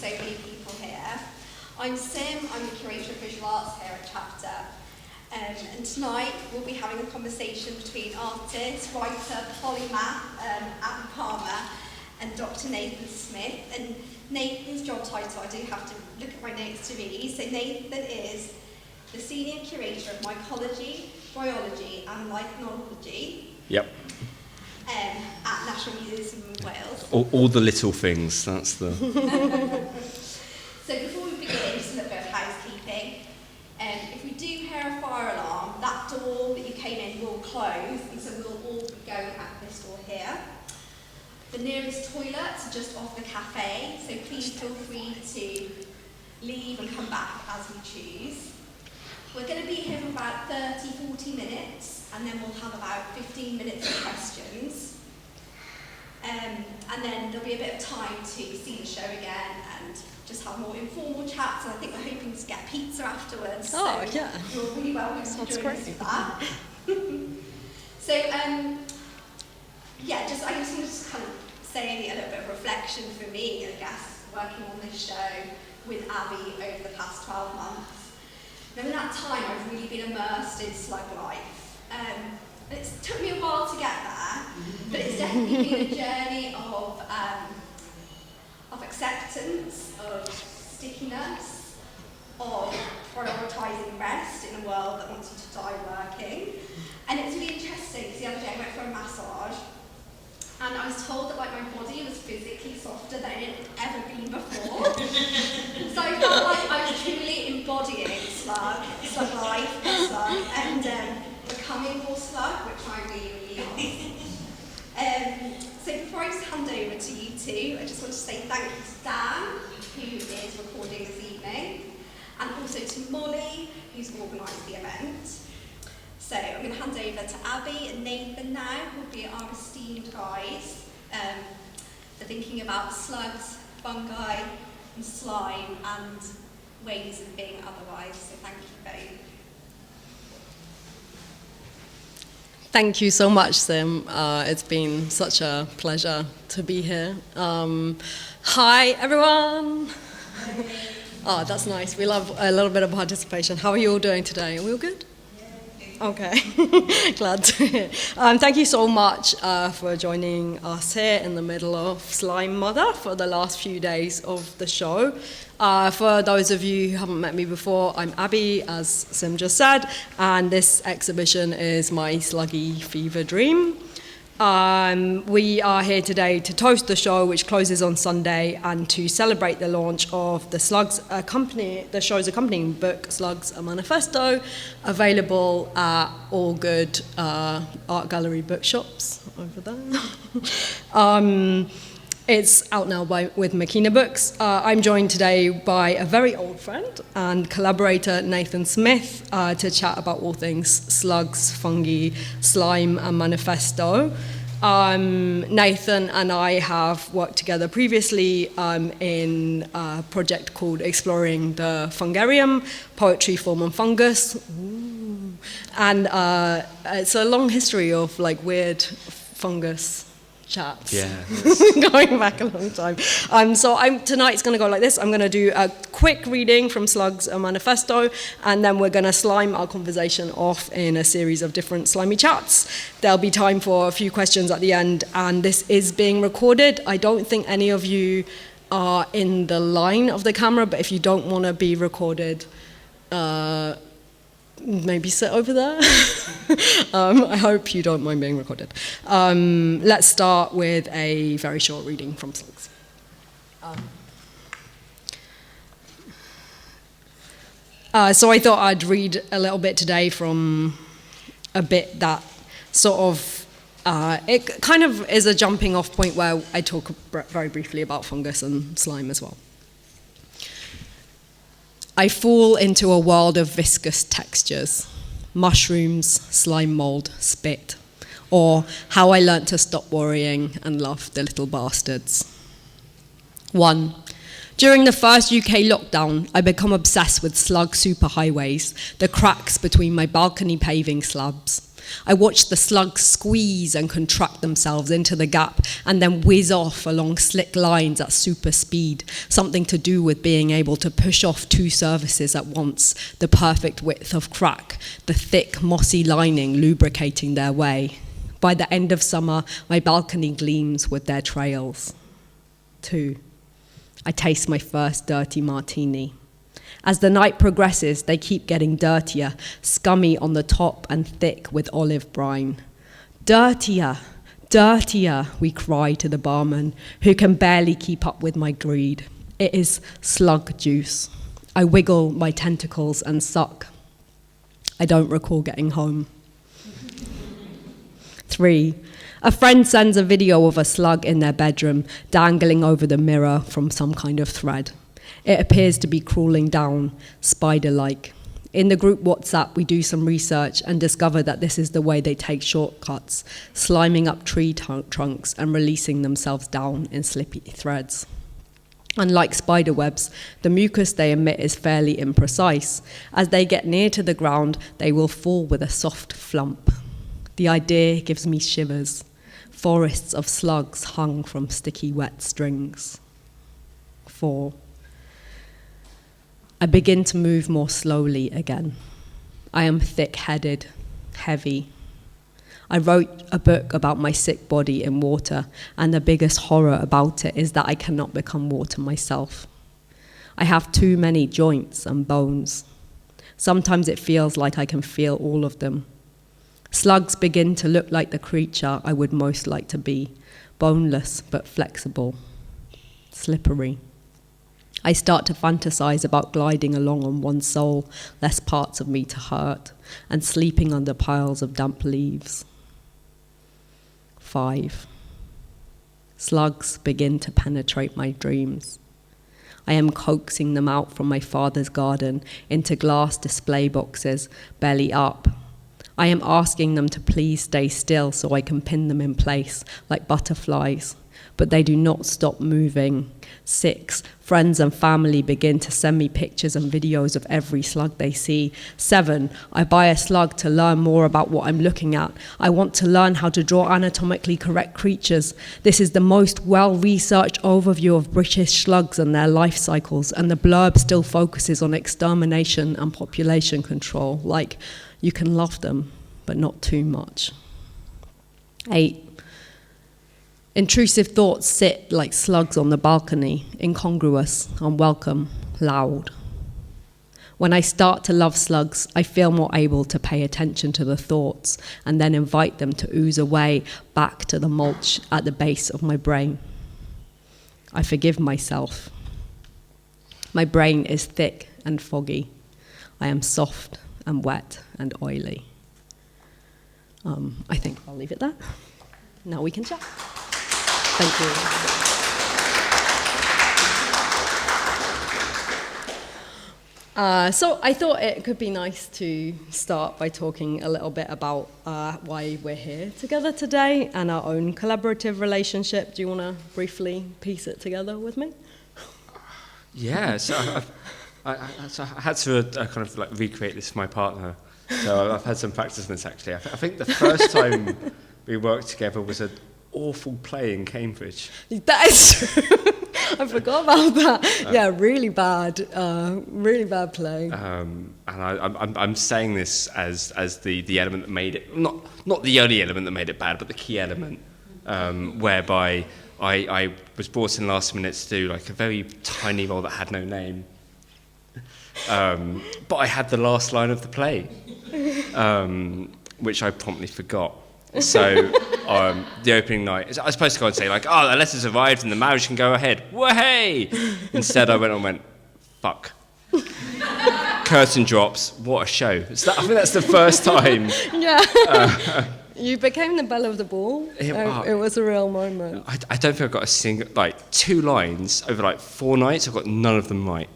so many people here. I'm Sim, I'm the Curator of Visual Arts here at Chapter. And tonight we'll be having a conversation between artist, writer, polymath, Abi Palmer, and Dr. Nathan Smith. And Nathan's job title, I do have to look at my notes to read. So Nathan is the Senior Curator of Mycology, Biology and Lichenology. Yep. At National Museum of Wales. All the little things, that's the... So before we begin, just a little bit of housekeeping. If we do hear a fire alarm, that door that you came in will close, and so we'll all be going out this door here. The nearest toilets are just off the cafe, so please feel free to leave and come back as we choose. We're going to be here for about 30-40 minutes, and then we'll have about 15 minutes of questions. And then there'll be a bit of time to see the show again and just have more informal chats. And I think we're hoping to get pizza afterwards. Oh, so yeah. You're really welcome to join us for that. So, yeah, I just wanted to kind of say a little bit of reflection for me, I guess, working on this show with Abi over the past 12 months. Now, in that time, I've really been immersed in slug life. It took me a while to get there, but it's definitely been a journey of acceptance, of stickiness, of prioritising rest in a world that wants you to die working. And it's really interesting, because the other day I went for a massage, and I was told that my body was physically softer than it had ever been before. So I felt like I was truly embodying slug life, and becoming more slug, which I really am. So before I just hand over to you two, I just want to say thank you to Dan, who is recording this evening, and also to Molly, who's organised the event. So I'm going to hand over to Abi and Nathan now, who will be our esteemed guides for thinking about slugs, fungi, and slime, and ways of being otherwise. So thank you both. Thank you so much, Sim. It's been such a pleasure to be here. Hi, everyone. Oh, that's nice. We love a little bit of participation. How are you all doing today? Are we all good? Okay, glad to hear. Thank you so much for joining us here in the middle of Slime Mother for the last few days of the show. For those of you who haven't met me before, I'm Abi, as Sim just said, and this exhibition is my sluggy fever dream. We are here today to toast the show, which closes on Sunday, and to celebrate the launch of the the show's accompanying book, Slugs, a Manifesto, available at all good art gallery bookshops over there. It's out now with Makina Books. I'm joined today by a very old friend and collaborator, Nathan Smith, to chat about all things slugs, fungi, slime, and Manifesto. Nathan and I have worked together previously in a project called Exploring the Fungarium, Poetry, Form and Fungus. Ooh. And it's a long history of weird fungus chats. Yeah. Going back a long time. So tonight's going to go like this. I'm going to do a quick reading from Slugs, a Manifesto, and then we're going to slime our conversation off in a series of different slimy chats. There'll be time for a few questions at the end, and this is being recorded. I don't think any of you are in the line of the camera, but if you don't want to be recorded, maybe sit over there. I hope you don't mind being recorded. Let's start with a very short reading from Slugs. So I thought I'd read a little bit today from a bit that sort of, it kind of is a jumping off point where I talk very briefly about fungus and slime as well. I fall into a world of viscous textures, mushrooms, slime mold, spit, or how I learnt to stop worrying and love the little bastards. 1. During the first UK lockdown, I become obsessed with slug superhighways, the cracks between my balcony paving slabs. I watched the slugs squeeze and contract themselves into the gap and then whiz off along slick lines at super speed, something to do with being able to push off two surfaces at once, the perfect width of crack, the thick, mossy lining lubricating their way. By the end of summer, my balcony gleams with their trails. 2. I taste my first dirty martini. As the night progresses, they keep getting dirtier, scummy on the top and thick with olive brine. Dirtier, dirtier, we cry to the barman, who can barely keep up with my greed. It is slug juice. I wiggle my tentacles and suck. I don't recall getting home. 3. A friend sends a video of a slug in their bedroom, dangling over the mirror from some kind of thread. It appears to be crawling down, spider-like. In the group WhatsApp, we do some research and discover that this is the way they take shortcuts, sliming up tree trunks and releasing themselves down in slippy threads. Unlike spider webs, the mucus they emit is fairly imprecise. As they get near to the ground, they will fall with a soft flump. The idea gives me shivers. Forests of slugs hung from sticky wet strings. 4. I begin to move more slowly again. I am thick-headed, heavy. I wrote a book about my sick body in water, and the biggest horror about it is that I cannot become water myself. I have too many joints and bones. Sometimes it feels like I can feel all of them. Slugs begin to look like the creature I would most like to be, boneless but flexible, slippery. I start to fantasize about gliding along on one sole, less parts of me to hurt, and sleeping under piles of damp leaves. 5. Slugs begin to penetrate my dreams. I am coaxing them out from my father's garden into glass display boxes, belly up. I am asking them to please stay still so I can pin them in place like butterflies, but they do not stop moving. 6. Friends and family begin to send me pictures and videos of every slug they see. 7. I buy a slug to learn more about what I'm looking at. I want to learn how to draw anatomically correct creatures. This is the most well-researched overview of British slugs and their life cycles, and the blurb still focuses on extermination and population control, like you can love them, but not too much. 8. Intrusive thoughts sit like slugs on the balcony, incongruous, unwelcome, loud. When I start to love slugs, I feel more able to pay attention to the thoughts and then invite them to ooze away back to the mulch at the base of my brain. I forgive myself. My brain is thick and foggy. I am soft and wet and oily. I think I'll leave it there. Now we can chat. Thank you. So I thought it could be nice to start by talking a little bit about why we're here together today and our own collaborative relationship. Do you want to briefly piece it together with me? Yeah, so I had to kind of like recreate this for my partner. So I've had some practice on this actually. I think the first time we worked together was an awful play in Cambridge. That is true. I forgot about that. Yeah, really bad play. And I'm saying this as the element that made it, not the only element that made it bad, but the key element, whereby I was brought in last minute to do like a very tiny role that had no name. But I had the last line of the play, which I promptly forgot. So the opening night, I was supposed to go and say like, oh, the letter's arrived and the marriage can go ahead. Way! Instead, I went, fuck. Curtain drops. What a show! I think that's the first time. Yeah. You became the belle of the ball. It was a real moment. I don't think I got a single, like 2 lines over like 4 nights. I got none of them right.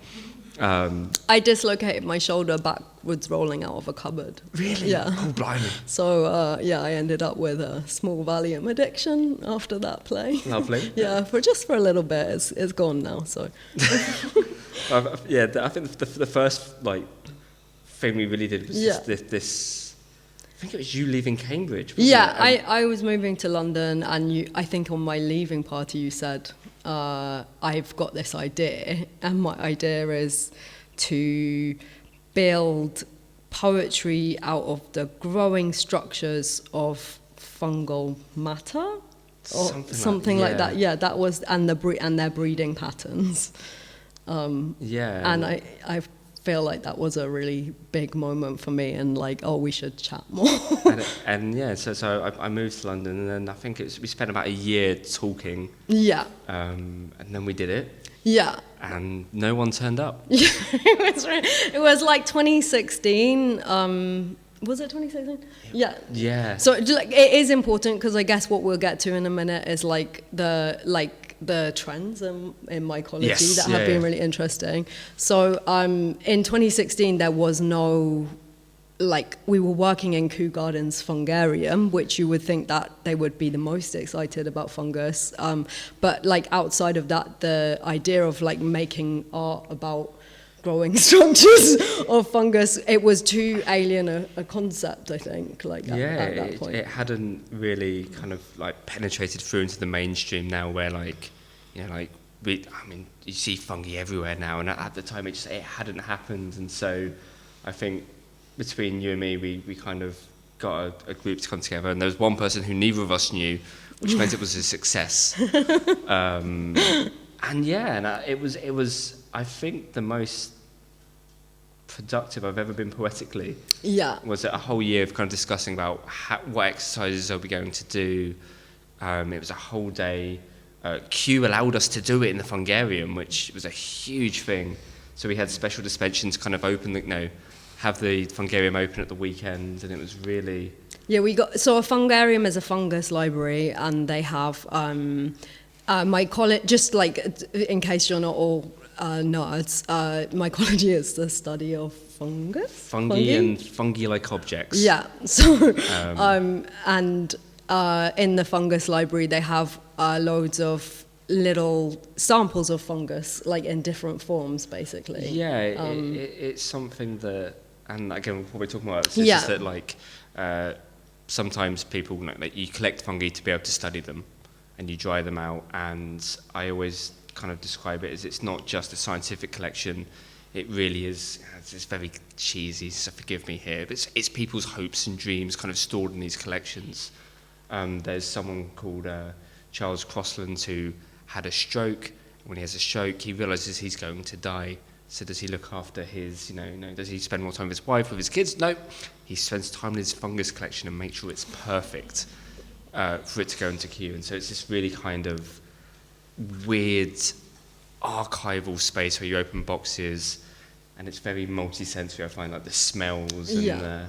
I dislocated my shoulder backwards rolling out of a cupboard. Really? Yeah. Oh, blimey. So, I ended up with a small Valium addiction after that play. Lovely. Yeah, for a little bit. It's gone now, so. I think the first, like, thing we really did was just this think it was you leaving Cambridge, wasn't Yeah, it? I was moving to London, and I think on my leaving party you said, I've got this idea, and my idea is to build poetry out of the growing structures of fungal matter, or something like that. Yeah, that was, and their breeding patterns. Yeah. And I feel like that was a really big moment for me, and like, oh, we should chat more. and yeah, so I moved to London, and then I think we spent about a year talking. Yeah. And then we did it. Yeah. And no one turned up. Yeah, it was like 2016. Was it 2016? Yeah. Yeah. So like, it is important, because I guess what we'll get to in a minute is like the trends in mycology that have been really interesting. So in 2016 there was no, like, we were working in Kew Gardens Fungarium, which you would think that they would be the most excited about fungus, but like outside of that, the idea of like making art about growing structures of fungus, it was too alien a concept, I think, like at that point. It hadn't really kind of like penetrated through into the mainstream now, where like, you know, like you see fungi everywhere now, and at the time it hadn't happened. And so I think between you and me, we kind of got a group to come together, and there was one person who neither of us knew, which meant it was a success. It was I think the most productive I've ever been poetically. Yeah. Was a whole year of kind of discussing about what exercises are we going to do. It was a whole day. Q allowed us to do it in the fungarium, which was a huge thing. So we had special dispensations kind of open, have the fungarium open at the weekend, and it was really... Yeah, so a fungarium is a fungus library, and they have mycology, just like in case you're not all nerds, mycology is the study of fungus? Fungi and fungi-like objects. Yeah, so, and in the fungus library they have loads of little samples of fungus, like in different forms, basically. Yeah, it's something that, and again, we're probably talking about this, is that like sometimes people, like, you collect fungi to be able to study them, and you dry them out, and I always kind of describe it as it's not just a scientific collection, it really is, it's very cheesy, so forgive me here, but it's people's hopes and dreams kind of stored in these collections. There's someone called Charles Crossland who had a stroke. When he has a stroke, he realises he's going to die. So does he look after his, does he spend more time with his wife, with his kids? No. He spends time in his fungus collection and makes sure it's perfect for it to go into queue. And so it's this really kind of weird archival space where you open boxes, and it's very multi-sensory. I find, like, the smells and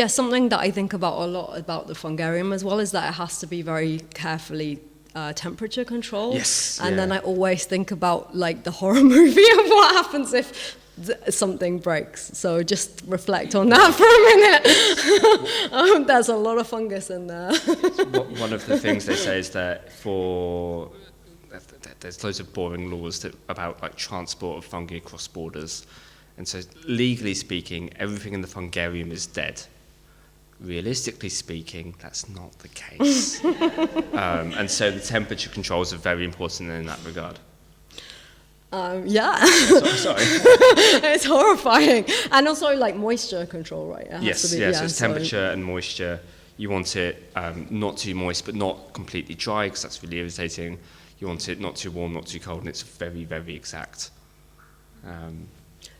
something that I think about a lot about the fungarium as well is that it has to be very carefully temperature controlled. Yes. And then I always think about like the horror movie of what happens if something breaks. So just reflect on that for a minute. There's a lot of fungus in there. One of the things they say is that there's loads of boring laws about like transport of fungi across borders. And so, legally speaking, everything in the fungarium is dead. Realistically speaking, that's not the case. And so the temperature controls are very important in that regard. Yeah. Sorry. It's horrifying. And also, like, moisture control, right? Yes, so it's temperature and moisture. You want it not too moist, but not completely dry, because that's really irritating. You want it not too warm, not too cold, and it's very, very exact.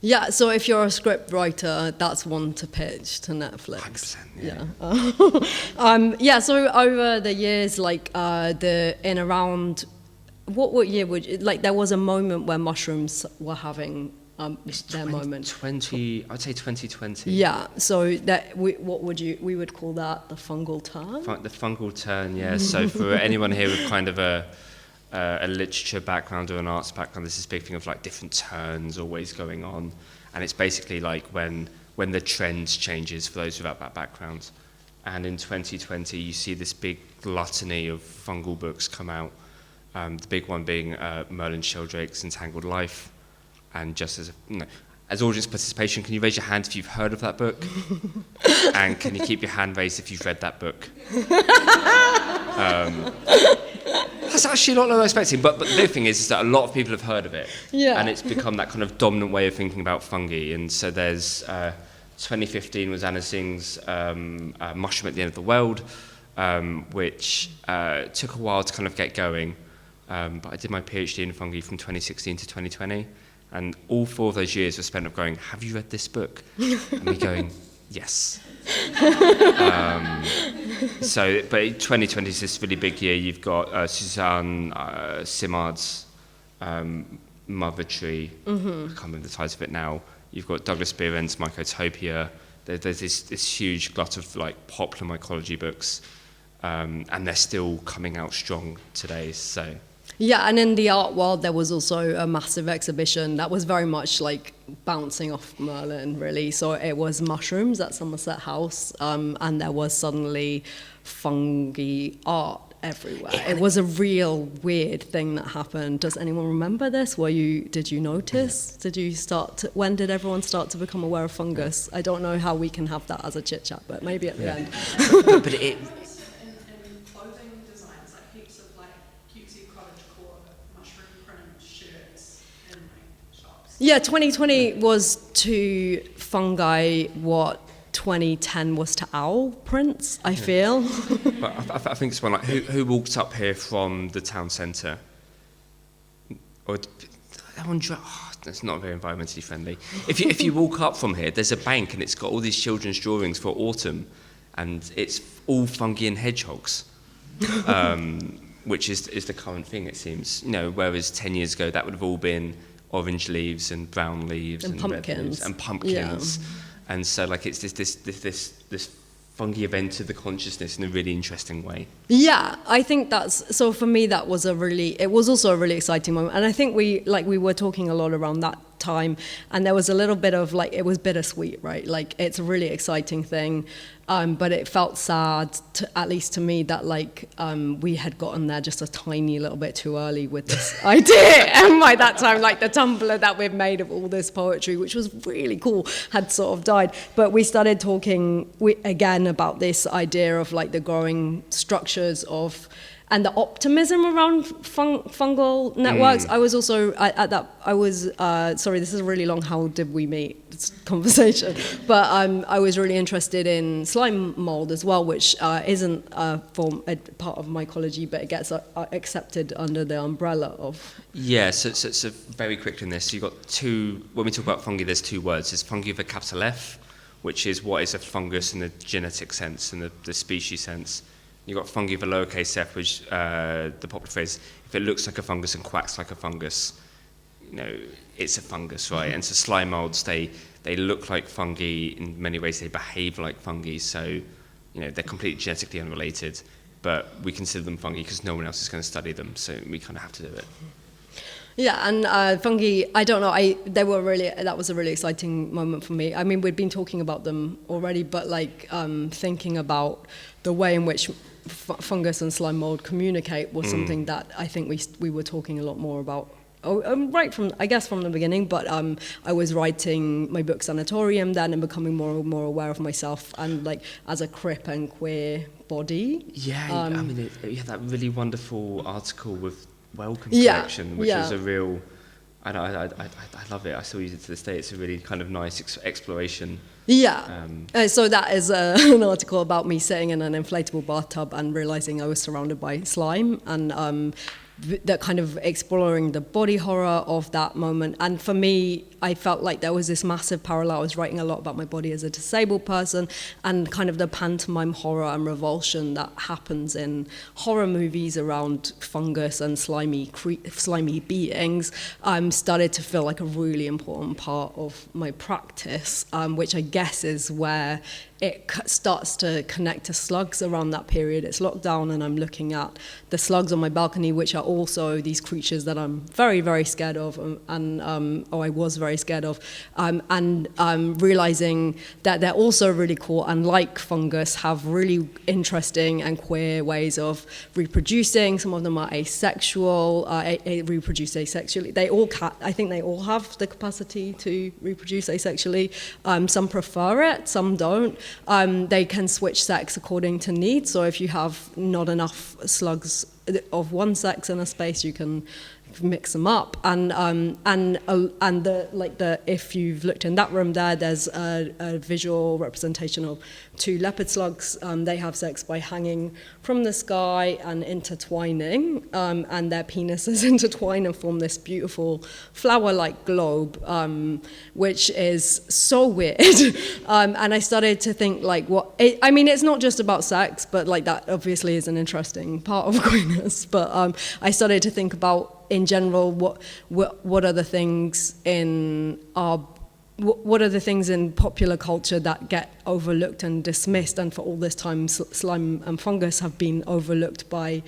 Yeah, so if you're a script writer, that's one to pitch to Netflix. 100%, yeah. So over the years, like in around, what year would you, like, there was a moment where mushrooms were having their moment. I'd say 2020. Yeah, so that we would call that the fungal turn. The fungal turn, yeah. So for anyone here with kind of a literature background or an arts background, there's this big thing of like different turns always going on, and it's basically like when the trend changes for those without that background. And in 2020 you see this big gluttony of fungal books come out, the big one being Merlin Sheldrake's Entangled Life, and just as as audience participation, can you raise your hand if you've heard of that book? And can you keep your hand raised if you've read that book? That's actually a lot lower than I was expecting, but the big thing is that a lot of people have heard of it. Yeah. And it's become that kind of dominant way of thinking about fungi. And so there's 2015 was Anna Singh's Mushroom at the End of the World, which took a while to kind of get going. But I did my PhD in fungi from 2016 to 2020. And all 4 of those years were spent of going, have you read this book? And me going, yes. But 2020 is this really big year. You've got Suzanne Simard's Mother Tree. I can't remember the title of it now. You've got Douglas Behrend's Mycotopia. There's this huge glut of like popular mycology books, and they're still coming out strong today. So. Yeah, and in the art world, there was also a massive exhibition that was very much like bouncing off Merlin, really. So it was mushrooms at Somerset House, and there was suddenly fungi art everywhere. It was a real weird thing that happened. Does anyone remember this? Did you notice? When did everyone start to become aware of fungus? I don't know how we can have that as a chit chat, but maybe at the end. But it. Yeah, 2020 was to fungi what 2010 was to owl prints, I feel. But I think it's one like, who walked up here from the town centre? Or that's not very environmentally friendly. If you walk up from here, there's a bank and it's got all these children's drawings for autumn, and it's all fungi and hedgehogs, which is the current thing, it seems. Whereas 10 years ago that would have all been orange leaves and brown leaves and pumpkins. red leaves and pumpkins. Yeah. And so like it's this fungi event of the consciousness in a really interesting way. Yeah, I think so for me it was also a really exciting moment. And I think we were talking a lot around that time, and there was a little bit of like, it was bittersweet, right? Like it's a really exciting thing, but it felt sad, at least to me, that like we had gotten there just a tiny little bit too early with this idea. And by that time, like the Tumblr that we've made of all this poetry, which was really cool, had sort of died. But we started talking again about this idea of like the growing structures of, and the optimism around fungal networks. I was also sorry, this is a really long how did we meet conversation, but I was really interested in slime mold as well, which isn't a part of mycology, but it gets accepted under the umbrella of. Yeah, so very quickly in this, you've got when we talk about fungi, there's 2 words. There's fungi with a capital F, which is what is a fungus in the genetic sense and the species sense. You've got fungi with a lowercase f, which the popular phrase, if it looks like a fungus and quacks like a fungus, it's a fungus, right? And so slime molds, they look like fungi in many ways, they behave like fungi, so they're completely genetically unrelated, but we consider them fungi because no one else is going to study them, so we kind of have to do it. Yeah, and fungi, I don't know, that was a really exciting moment for me. I mean, we'd been talking about them already, but like thinking about the way in which fungus and slime mold communicate was something that I think we were talking a lot more about. Right from the beginning, but I was writing my book Sanatorium then and becoming more and more aware of myself and like as a crip and queer body. Yeah, I mean, you had that really wonderful article with Wellcome collection, which is a real. I love it. I still use it to this day. It's a really kind of nice exploration. Yeah. So that is an article about me sitting in an inflatable bathtub and realizing I was surrounded by slime, and that kind of exploring the body horror of that moment. And for me, I felt like there was this massive parallel. I was writing a lot about my body as a disabled person and kind of the pantomime horror and revulsion that happens in horror movies around fungus and slimy beings started to feel like a really important part of my practice, which I guess is where it starts to connect to slugs around that period. It's lockdown and I'm looking at the slugs on my balcony, which are also these creatures that I'm very, very scared of, or I was very scared of, and realizing that they're also really cool, and like fungus, have really interesting and queer ways of reproducing. Some of them are asexual, reproduce asexually. I think they all have the capacity to reproduce asexually. Some prefer it, some don't. They can switch sex according to need. So if you have not enough slugs of one sex in a space, you can mix them up. If you've looked in that room there's a visual representation of 2 leopard slugs. They have sex by hanging from the sky and intertwining, and their penises intertwine and form this beautiful flower-like globe, which is so weird. And I started to think, it's not just about sex, but that obviously is an interesting part of queerness. But I started to think about, in general, what are the things in popular culture that get overlooked and dismissed, and for all this time slime and fungus have been overlooked by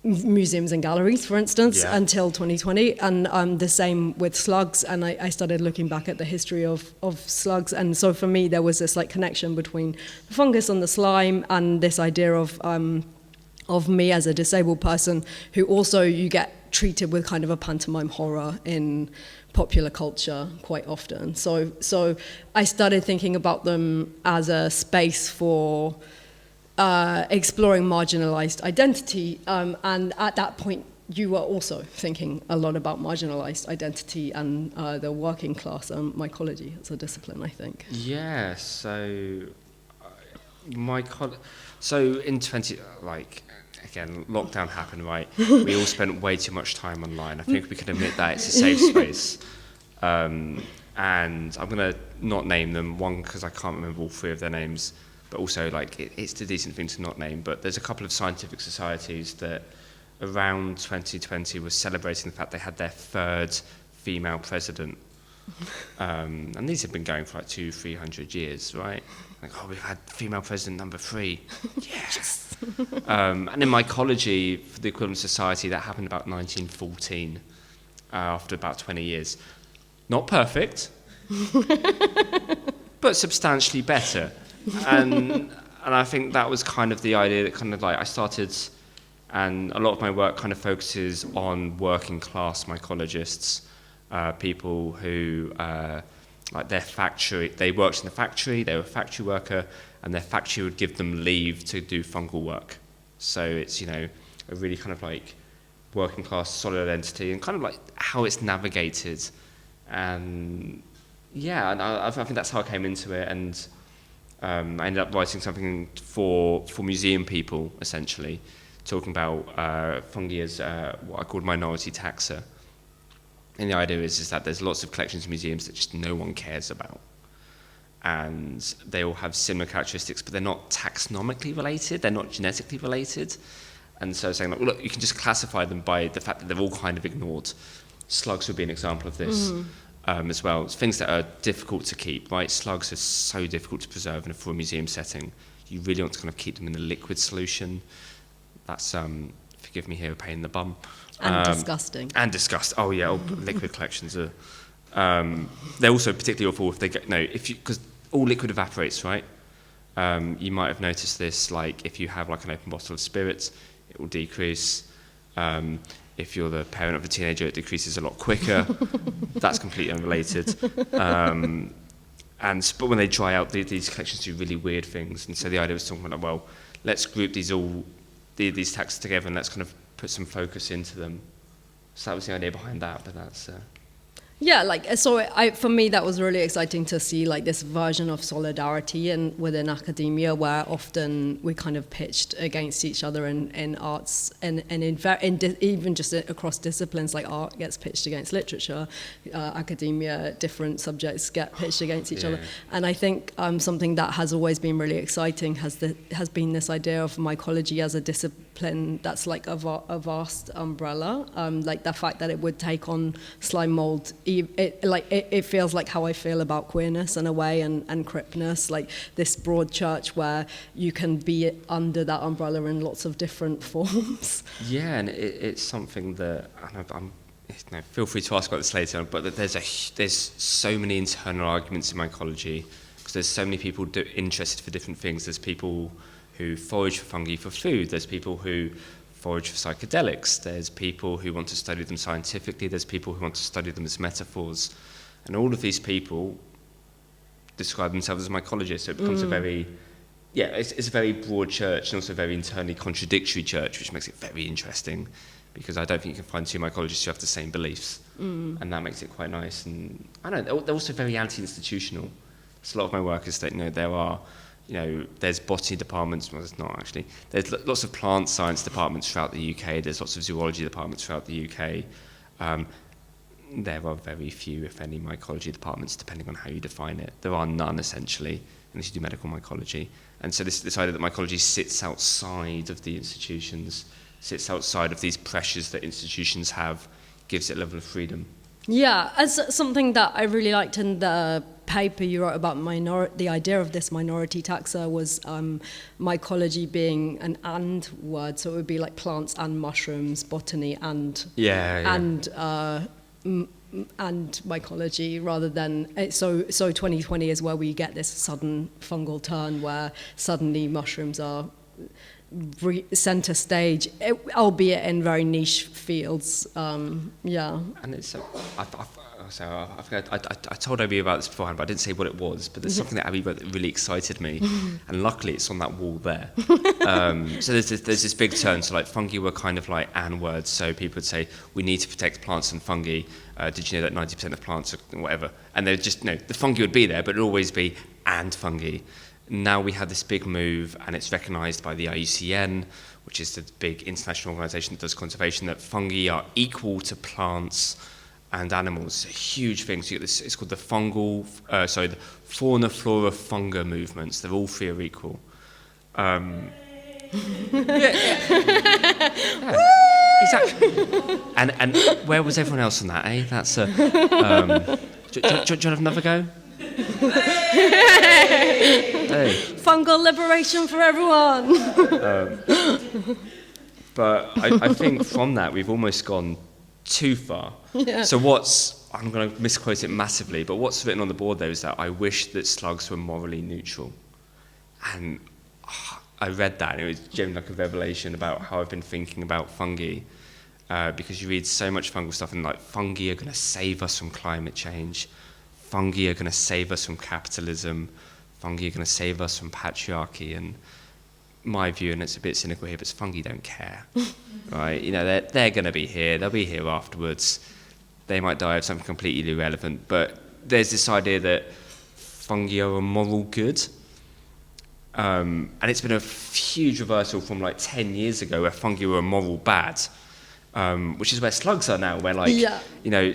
museums and galleries, for instance, until 2020, and the same with slugs. And I started looking back at the history of slugs, and so for me there was this connection between the fungus and the slime, and this idea of me as a disabled person who also you get treated with kind of a pantomime horror in popular culture quite often. So I started thinking about them as a space for exploring marginalized identity, and at that point you were also thinking a lot about marginalized identity and the working class and mycology as a discipline, I think. Yeah, so in 20, again, lockdown happened, right? We all spent way too much time online. I think we can admit that it's a safe space. And I'm going to not name them, one, because I can't remember all 3 of their names, but also it's the decent thing to not name. But there's a couple of scientific societies that around 2020 were celebrating the fact they had their 3rd female president. And these have been going for 200-300 years, right? We've had female president number 3. Yes. And in mycology, for the equivalent society, that happened about 1914, after about 20 years. Not perfect, but substantially better. And I think that was kind of the idea that I started, and a lot of my work kind of focuses on working class mycologists, people who their factory, they worked in the factory, they were a factory worker, and their factory would give them leave to do fungal work. So it's, a really kind of working class solid identity, and kind of how it's navigated. And I think that's how I came into it, and I ended up writing something for museum people, essentially, talking about fungi as what I called minority taxa. And the idea is that there's lots of collections in museums that just no one cares about. And they all have similar characteristics, but they're not taxonomically related, they're not genetically related. And so saying, look, you can just classify them by the fact that they're all kind of ignored. Slugs would be an example of this. As well. It's things that are difficult to keep, right? Slugs are so difficult to preserve in a full museum setting. You really want to kind of keep them in a liquid solution. That's, forgive me here, a pain in the bum. And disgusting. And disgust. Oh yeah, all liquid collections are. They're also particularly awful if they get because all liquid evaporates, right? You might have noticed this, if you have an open bottle of spirits, it will decrease. If you're the parent of a teenager, it decreases a lot quicker. That's completely unrelated. But when they dry out, these collections do really weird things. And so the idea was talking about, let's group these taxa together and let's kind of put some focus into them. So that was the idea behind that. But that's for me that was really exciting to see this version of solidarity and within academia, where often we kind of pitched against each other in arts and even just across disciplines, art gets pitched against literature, academia, different subjects get pitched against each other. And I think something that has always been really exciting has been this idea of mycology as a discipline that's a vast umbrella, the fact that it would take on slime mold it feels like how I feel about queerness in a way, and cripness, like this broad church where you can be under that umbrella in lots of different forms. Yeah, and it's something that feel free to ask about this later on, but there's so many internal arguments in mycology, because there's so many people interested for different things. There's people who forage for fungi for food. There's people who forage for psychedelics. There's people who want to study them scientifically. There's people who want to study them as metaphors. And all of these people describe themselves as mycologists, so it becomes it's a very broad church, and also a very internally contradictory church, which makes it very interesting, because I don't think you can find two mycologists who have the same beliefs, and that makes it quite nice. And I don't know, they're also very anti-institutional. So a lot of my work is that, there are, there's botany departments, well, there's not actually. There's lots of plant science departments throughout the UK. There's lots of zoology departments throughout the UK. There are very few, if any, mycology departments, depending on how you define it. There are none, essentially, unless you do medical mycology. And so this idea that mycology sits outside of the institutions, sits outside of these pressures that institutions have, gives it a level of freedom. Yeah, as something that I really liked in the paper you wrote about the idea of this minority taxa was mycology being an and word, so it would be like plants and mushrooms, botany and and mycology, rather than so 2020 is where we get this sudden fungal turn where suddenly mushrooms are center stage, albeit in very niche fields. And it's I told Abi about this beforehand, but I didn't say what it was. But there's something that Abi wrote that really excited me, and luckily it's on that wall there. So there's this big turn. So like fungi were kind of like and words. So people would say we need to protect plants and fungi. Did you know that 90% of plants are whatever? And they're just the fungi would be there, but it'd always be and fungi. Now we have this big move, and it's recognised by the IUCN, which is the big international organisation that does conservation, that fungi are equal to plants and animals. It's a huge thing. So you get this, it's called the the fauna, flora, funga movements. They're all three are equal. Exactly. And where was everyone else on that? That's do you want to have another go? Hey. Fungal liberation for everyone. But I think from that we've almost gone too far. Yeah. So I'm going to misquote it massively, but what's written on the board there is that I wish that slugs were morally neutral. And I read that, and it was genuinely like a revelation about how I've been thinking about fungi. Because you read so much fungal stuff, and like fungi are going to save us from climate change. Fungi are going to save us from capitalism. Fungi are going to save us from patriarchy. And my view, and it's a bit cynical here, but fungi don't care, right? They're going to be here. They'll be here afterwards. They might die of something completely irrelevant. But there's this idea that fungi are a moral good. And it's been a huge reversal from like 10 years ago where fungi were a moral bad. Which is where slugs are now, where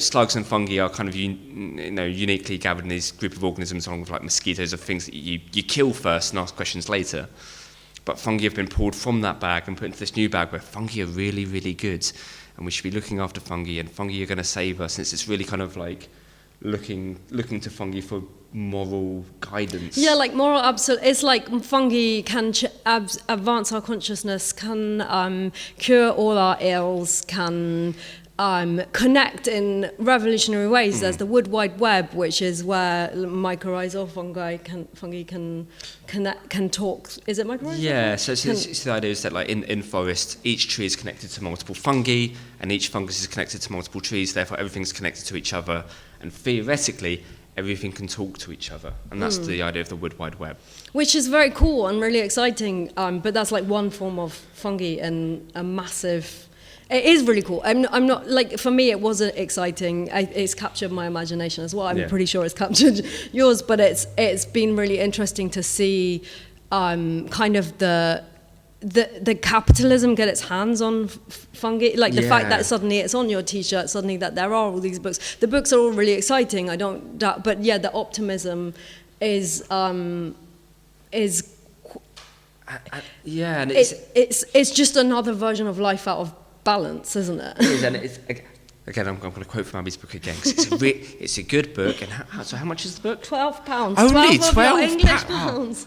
slugs and fungi are kind of uniquely gathered in this group of organisms, along with like mosquitoes, of things that you kill first and ask questions later. But fungi have been pulled from that bag and put into this new bag where fungi are really, really good, and we should be looking after fungi, and fungi are going to save us. And it's this really kind of like looking to fungi for moral guidance. Yeah, like moral absolute. It's like fungi can advance our consciousness, can cure all our ills, can connect in revolutionary ways. There's the Wood Wide Web, which is where mycorrhizal fungi can talk. Is it mycorrhizal? Yeah, so it's the idea is that like in forests, each tree is connected to multiple fungi, and each fungus is connected to multiple trees. Therefore, everything's connected to each other, and theoretically, everything can talk to each other. And that's the idea of the Wood Wide Web. Which is very cool and really exciting, but that's like one form of fungi and a massive... It is really cool. I'm not, like, for me it wasn't exciting. It's captured my imagination as well. I'm pretty sure it's captured yours, but it's been really interesting to see kind of the capitalism get its hands on fungi, like the fact that suddenly it's on your t-shirt, suddenly that there are all these books. The books are all really exciting, I don't doubt, but yeah, the optimism is and it's just another version of life out of balance, isn't it? It is, and Again, I'm going to quote from Abi's book again, 'cause it's a good book. And so how much is the book? £12. Only 12 £12 English pounds.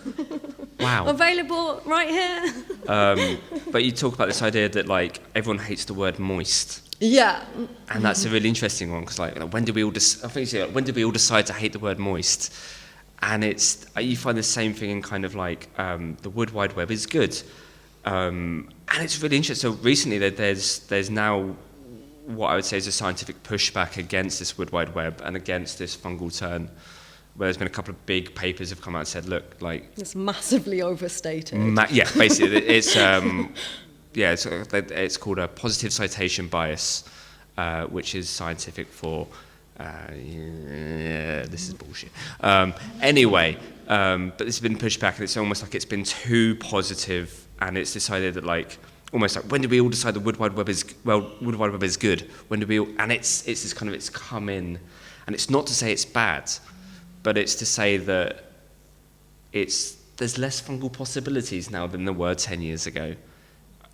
Wow. Available right here. But you talk about this idea that like everyone hates the word moist. Yeah. And that's a really interesting one, because like when did we all when did we all decide to hate the word moist? And you find the same thing in kind of like the Wood Wide Web is good, and it's really interesting. So recently there's now what I would say is a scientific pushback against this Wood Wide Web and against this fungal turn, where there's been a couple of big papers have come out and said, look, like it's massively overstated. Basically it's it's called a positive citation bias, which is scientific for this is bullshit. Anyway, but it's been pushed back, and it's almost like it's been too positive, and it's decided that like almost like when did we all decide the Wood Wide Web is good? When did we all? And it's this kind of it's come in, and it's not to say it's bad, but it's to say that there's less fungal possibilities now than there were 10 years ago.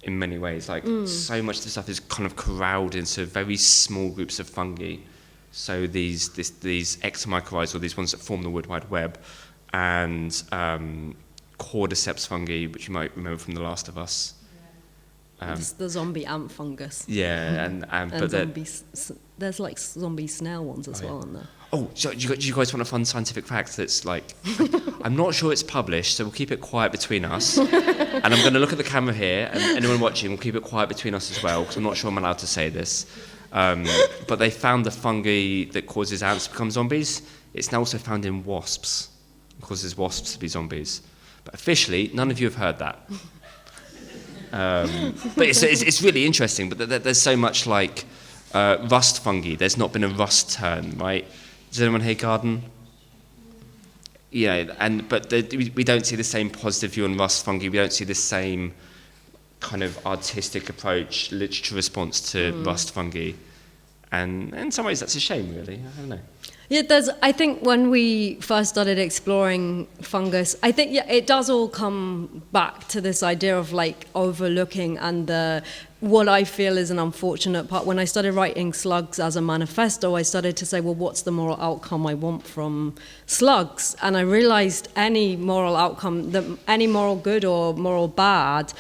In many ways, like so much of the stuff is kind of corralled into very small groups of fungi. So these ectomycorrhizae, or these ones that form the Wood Wide Web, and cordyceps fungi, which you might remember from The Last of Us. It's the zombie ant fungus. Yeah, and but there's like zombie snail ones as well, aren't there? Oh, so do you guys want a fun scientific fact that's like, I'm not sure it's published, so we'll keep it quiet between us. And I'm going to look at the camera here, and anyone watching will keep it quiet between us as well, because I'm not sure I'm allowed to say this. But they found the fungi that causes ants to become zombies. It's now also found in wasps. It causes wasps to be zombies. But officially, none of you have heard that. But it's really interesting, but there's so much like rust fungi. There's not been a rust turn, right? Does anyone here garden? Yeah, but we don't see the same positive view on rust fungi. We don't see the same kind of artistic approach, literature response to rust fungi. And in some ways that's a shame, really. I don't know. Yeah, I think when we first started exploring fungus, I think it does all come back to this idea of like overlooking and what I feel is an unfortunate part. When I started writing Slugs as a manifesto, I started to say, well, what's the moral outcome I want from slugs? And I realized any moral outcome, any moral good or moral bad,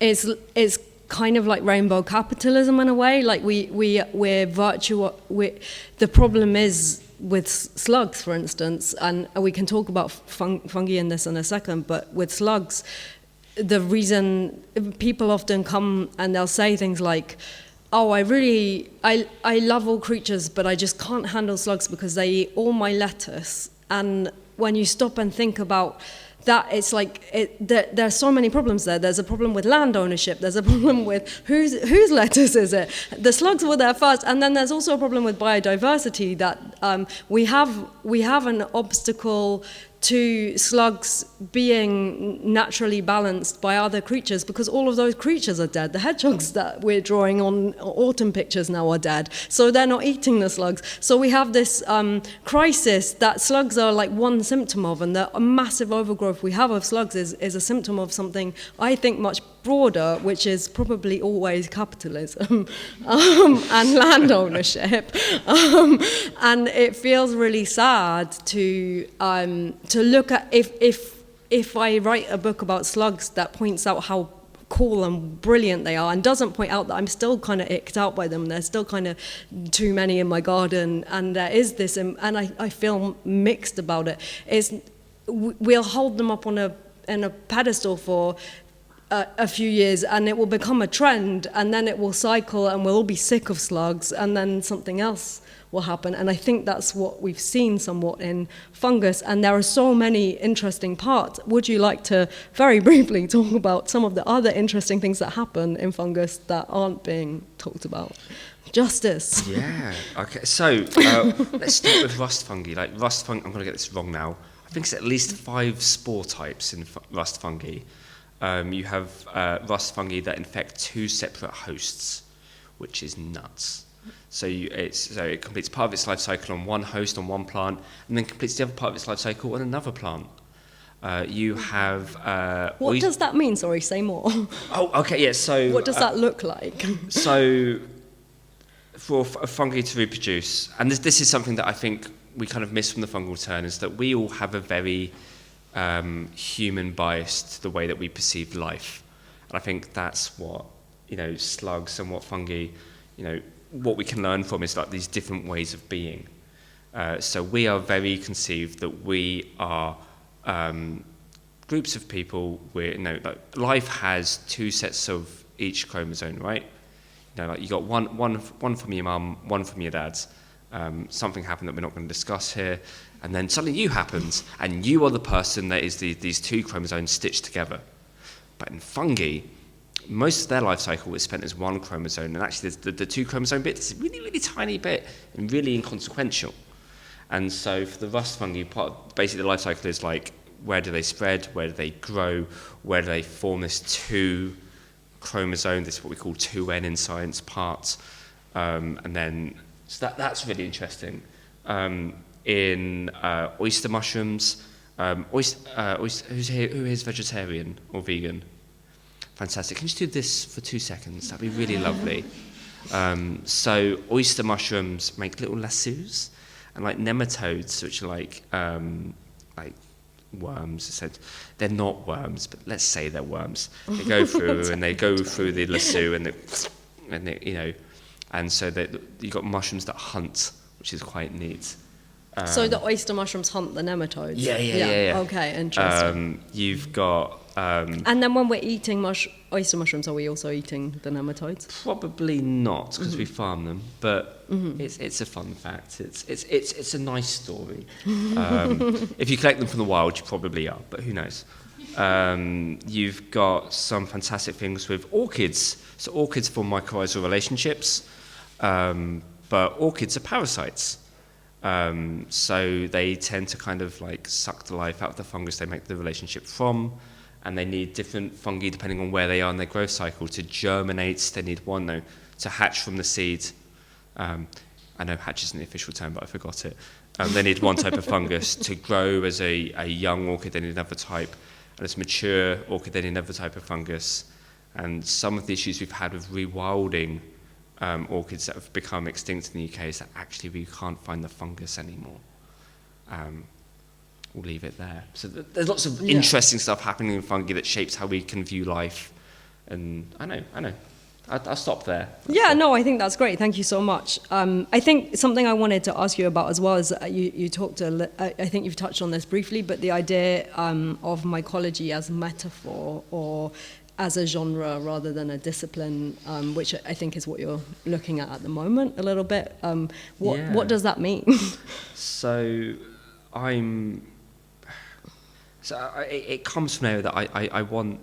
is kind of like rainbow capitalism in a way. Like we're the problem is with slugs, for instance, and we can talk about fungi in this in a second, but with slugs, the reason people often come and they'll say things like, oh, I love all creatures, but I just can't handle slugs because they eat all my lettuce. And when you stop and think about that, it's like there are so many problems there. There's a problem with land ownership. There's a problem with whose lettuce is it? The slugs were there first, and then there's also a problem with biodiversity, that we have an obstacle to slugs being naturally balanced by other creatures, because all of those creatures are dead. The hedgehogs that we're drawing on autumn pictures now are dead, so they're not eating the slugs. So we have this crisis that slugs are like one symptom of, and the massive overgrowth we have of slugs is a symptom of something, I think, much broader, which is probably always capitalism and land ownership. And it feels really sad to look at, if I write a book about slugs that points out how cool and brilliant they are, and doesn't point out that I'm still kind of icked out by them, there's still kind of too many in my garden, and there is this, and I feel mixed about it, we'll hold them up on a pedestal for a few years, and it will become a trend, and then it will cycle, and we'll all be sick of slugs, and then something else will happen. And I think that's what we've seen somewhat in fungus, and there are so many interesting parts. Would you like to very briefly talk about some of the other interesting things that happen in fungus that aren't being talked about? Justice. Yeah. Okay. So let's start with rust fungi. Like rust fungi, I'm going to get this wrong now. I think it's at least 5 spore types in rust fungi. You have rust fungi that infect 2 separate hosts, which is nuts. So it completes part of its life cycle on one host, on one plant, and then completes the other part of its life cycle on another plant. You have... what does that mean? Sorry, say more. Oh, okay, yeah, so... What does that look like? So for a fungi to reproduce, and this is something that I think we kind of miss from the fungal turn, is that we all have a very human bias to the way that we perceive life. And I think that's what, slugs and what fungi, what we can learn from is like these different ways of being. So we are very conceived that we are groups of people where, like life has two sets of each chromosome, right? Like you got one from your mum, one from your dad's. Something happened that we're not going to discuss here, and then suddenly you happens, and you are the person that is these two chromosomes stitched together. But in fungi, most of their life cycle is spent as one chromosome, and actually the two chromosome bit is a really, really tiny bit and really inconsequential. And so for the rust fungi, basically the life cycle is like, where do they spread, where do they grow, where do they form this two chromosome, this is what we call 2N in science parts, and then so that's really interesting. In oyster mushrooms, who is vegetarian or vegan? Fantastic. Can you just do this for 2 seconds? That'd be really lovely. So oyster mushrooms make little lassos, and like nematodes, which are like worms. They're not worms, but let's say they're worms. They go through and they go through the lasso, and so you've got mushrooms that hunt, which is quite neat. So the oyster mushrooms hunt the nematodes? Yeah. Okay, interesting. You've got... and then when we're eating oyster mushrooms, are we also eating the nematodes? Probably not, because we farm them, but it's a fun fact. It's a nice story. If you collect them from the wild, you probably are, but who knows? You've got some fantastic things with orchids. So orchids form mycorrhizal relationships, but orchids are parasites. So they tend to kind of like suck the life out of the fungus they make the relationship from, and they need different fungi depending on where they are in their growth cycle to germinate. They need one to hatch from the seed. I know hatch isn't the official term, but I forgot it. They need one type of fungus to grow as a young orchid. They need another type, and as a mature orchid, they need another type of fungus. And some of the issues we've had with rewilding orchids that have become extinct in the UK is that actually we can't find the fungus anymore. We'll leave it there. So there's lots of interesting stuff happening in fungi that shapes how we can view life. And I know. I'll stop there. No, I think that's great. Thank you so much. I think something I wanted to ask you about as well is you talked I think you've touched on this briefly, but the idea of mycology as metaphor or as a genre rather than a discipline, which I think is what you're looking at the moment a little bit. What does that mean? It comes from there that I want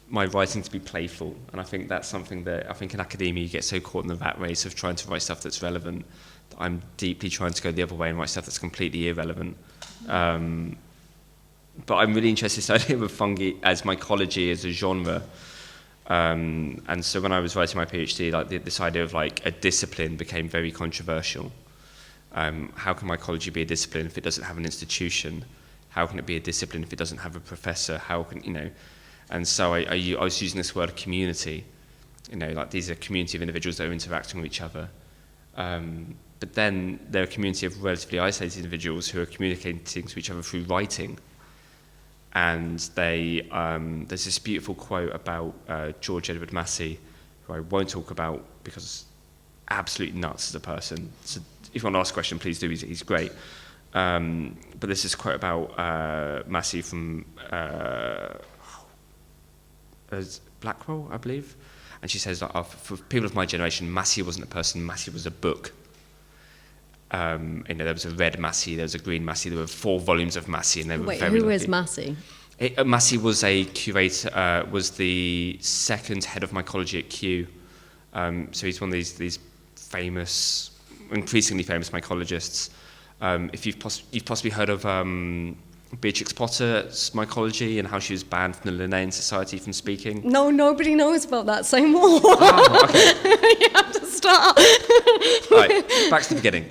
my writing to be playful, and I think that's something that I think in academia you get so caught in the rat race of trying to write stuff that's relevant. That I'm deeply trying to go the other way and write stuff that's completely irrelevant. But I'm really interested in this idea of fungi as mycology as a genre. And so when I was writing my PhD, like this idea of like a discipline became very controversial. How can mycology be a discipline if it doesn't have an institution? How can it be a discipline if it doesn't have a professor? How can, And so I was using this word community. Like these are a community of individuals that are interacting with each other. But then they're a community of relatively isolated individuals who are communicating to each other through writing. And there's this beautiful quote about George Edward Massey, who I won't talk about because absolutely nuts as a person. So if you want to ask a question, please do. He's great. But there's this quote about Massey from Blackwell, I believe. And she says, for people of my generation, Massey wasn't a person, Massey was a book. There was a red Massey, there was a green Massey, there were 4 volumes of Massey, and they were very lovely. Who is Massey? Massey was a curator, was the second head of mycology at Kew. So he's one of these famous, increasingly famous mycologists. If you've possibly heard of Beatrix Potter's mycology and how she was banned from the Linnaean Society from speaking. No, nobody knows about that. Say more. Oh, okay. You have to start. Right, back to the beginning.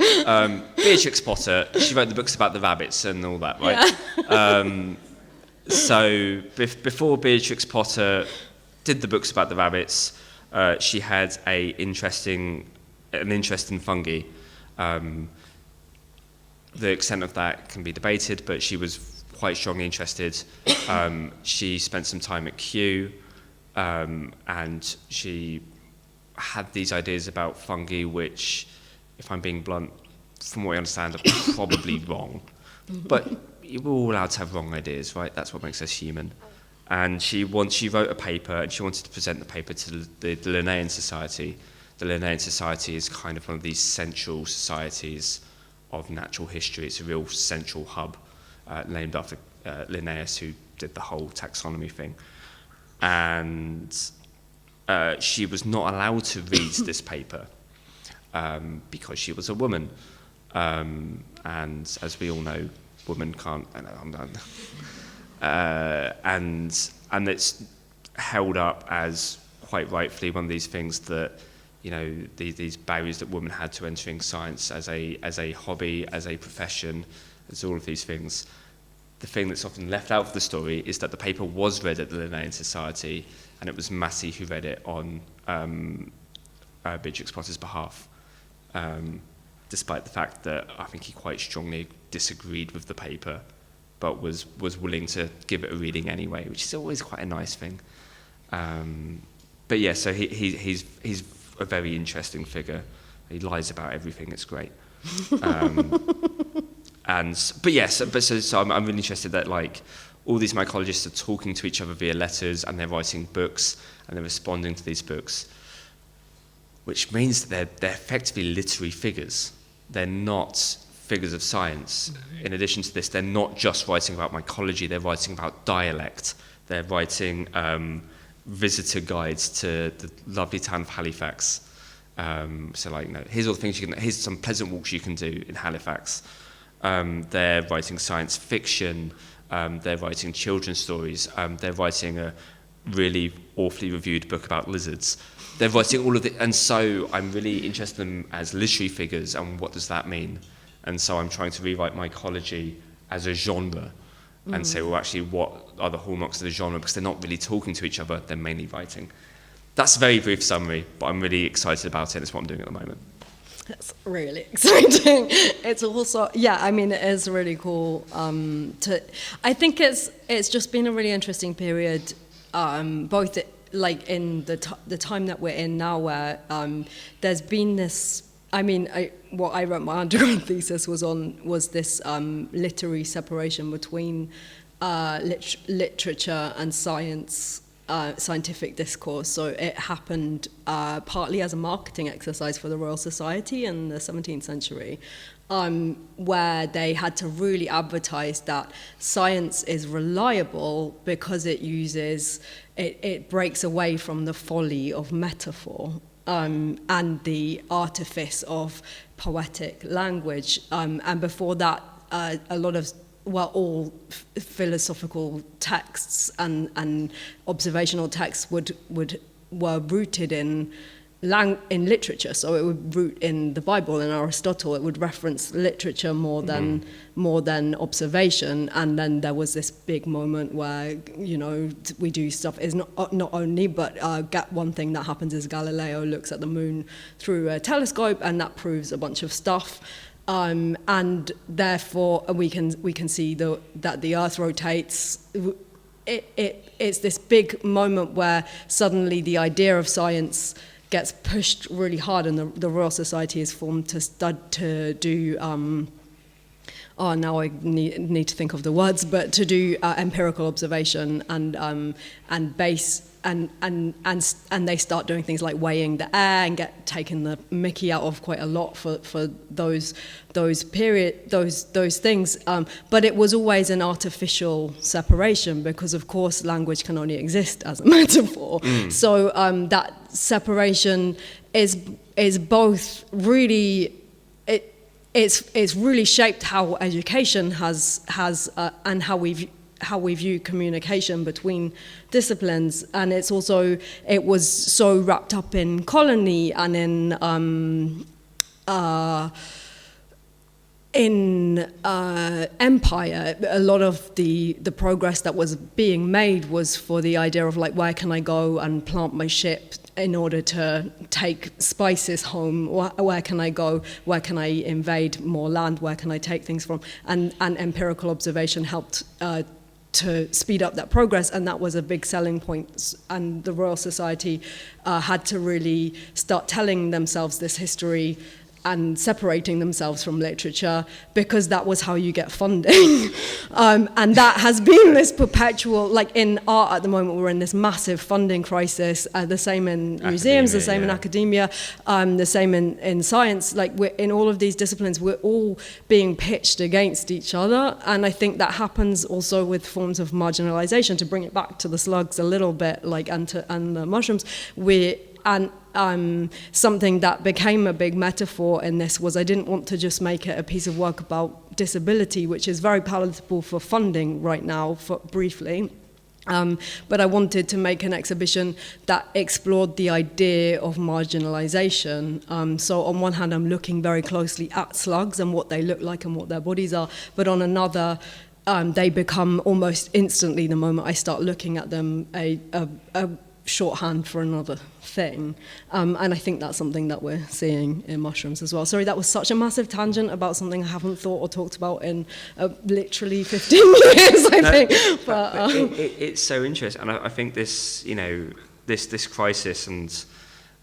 Beatrix Potter, she wrote the books about the rabbits and all that, right? Yeah. So before Beatrix Potter did the books about the rabbits, she had a interesting an interest in fungi. The extent of that can be debated, but she was quite strongly interested. She spent some time at Kew, and she had these ideas about fungi, which, if I'm being blunt, from what I understand, are probably wrong. But we're all allowed to have wrong ideas, right? That's what makes us human. And she wrote a paper, and she wanted to present the paper to the Linnaean Society. The Linnaean Society is kind of one of these central societies of natural history. It's a real central hub, named after Linnaeus, who did the whole taxonomy thing. And she was not allowed to read this paper because she was a woman. And as we all know, women can't. And it's held up as quite rightfully one of these things that, you know, these barriers that women had to entering science as a hobby, as a profession, as all of these things. The thing that's often left out of the story is that the paper was read at the Linnaean Society, and it was Massey who read it on Beatrix Potter's behalf, despite the fact that I think he quite strongly disagreed with the paper, but was willing to give it a reading anyway, which is always quite a nice thing. But yeah, so he's a very interesting figure. He lies about everything. It's great. So I'm really interested that, like, all these mycologists are talking to each other via letters, and they're writing books, and they're responding to these books, which means that they're effectively literary figures. They're not figures of science. In addition to this, they're not just writing about mycology, they're writing about dialect. They're writing visitor guides to the lovely town of Halifax. So, like, you know, here's all the things here's some pleasant walks you can do in Halifax. They're writing science fiction, they're writing children's stories, they're writing a really awfully reviewed book about lizards. They're writing all of it, and so I'm really interested in them as literary figures, and what does that mean? And so I'm trying to rewrite mycology as a genre, and say, well, actually, what are the hallmarks of the genre? Because they're not really talking to each other, they're mainly writing. That's a very brief summary, but I'm really excited about it. It's what I'm doing at the moment. That's really exciting. It's also, yeah, I mean, it is really cool I think it's just been a really interesting period, both like in the time that we're in now, where there's been this, I mean, what I wrote my undergrad thesis was this literary separation between literature and science, scientific discourse. So it happened partly as a marketing exercise for the Royal Society in the 17th century, where they had to really advertise that science is reliable because it breaks away from the folly of metaphor and the artifice of poetic language. And before that, a lot of all philosophical texts and observational texts were rooted in literature. So it would root in the Bible and Aristotle. It would reference literature more than observation. And then there was this big moment where, you know, we do stuff is not only, but one thing that happens is Galileo looks at the moon through a telescope, and that proves a bunch of stuff. And therefore we can see that the Earth rotates. It's this big moment where suddenly the idea of science gets pushed really hard, and the Royal Society is formed to do. Now I need to think of the words, but to do empirical observation and base. And they start doing things like weighing the air and taking the mickey out of quite a lot for those things. But it was always an artificial separation, because of course language can only exist as a metaphor. So that separation is both really. It's really shaped how education has and how we view communication between disciplines, and it was so wrapped up in colony and in in Empire, a lot of the progress that was being made was for the idea of like, where can I go and plant my ship in order to take spices home? Where can I go? Where can I invade more land? Where can I take things from? And empirical observation helped to speed up that progress, and that was a big selling point. And the Royal Society had to really start telling themselves this history and separating themselves from literature, because that was how you get funding. And that has been this perpetual, like in art at the moment, we're in this massive funding crisis, the same in museums, the same in academia, the same in science. Like we're, in all of these disciplines, we're all being pitched against each other. And I think that happens also with forms of marginalization. To bring it back to the slugs a little bit, like, and the mushrooms, something that became a big metaphor in this was I didn't want to just make it a piece of work about disability, which is very palatable for funding right now, briefly. But I wanted to make an exhibition that explored the idea of marginalization. So on one hand, I'm looking very closely at slugs and what they look like and what their bodies are, but on another, they become almost instantly, the moment I start looking at them, a shorthand for another thing. And I think that's something that we're seeing in mushrooms as well. Sorry, that was such a massive tangent about something I haven't thought or talked about in literally 15 years, I think. It's so interesting. And I think this, this crisis, and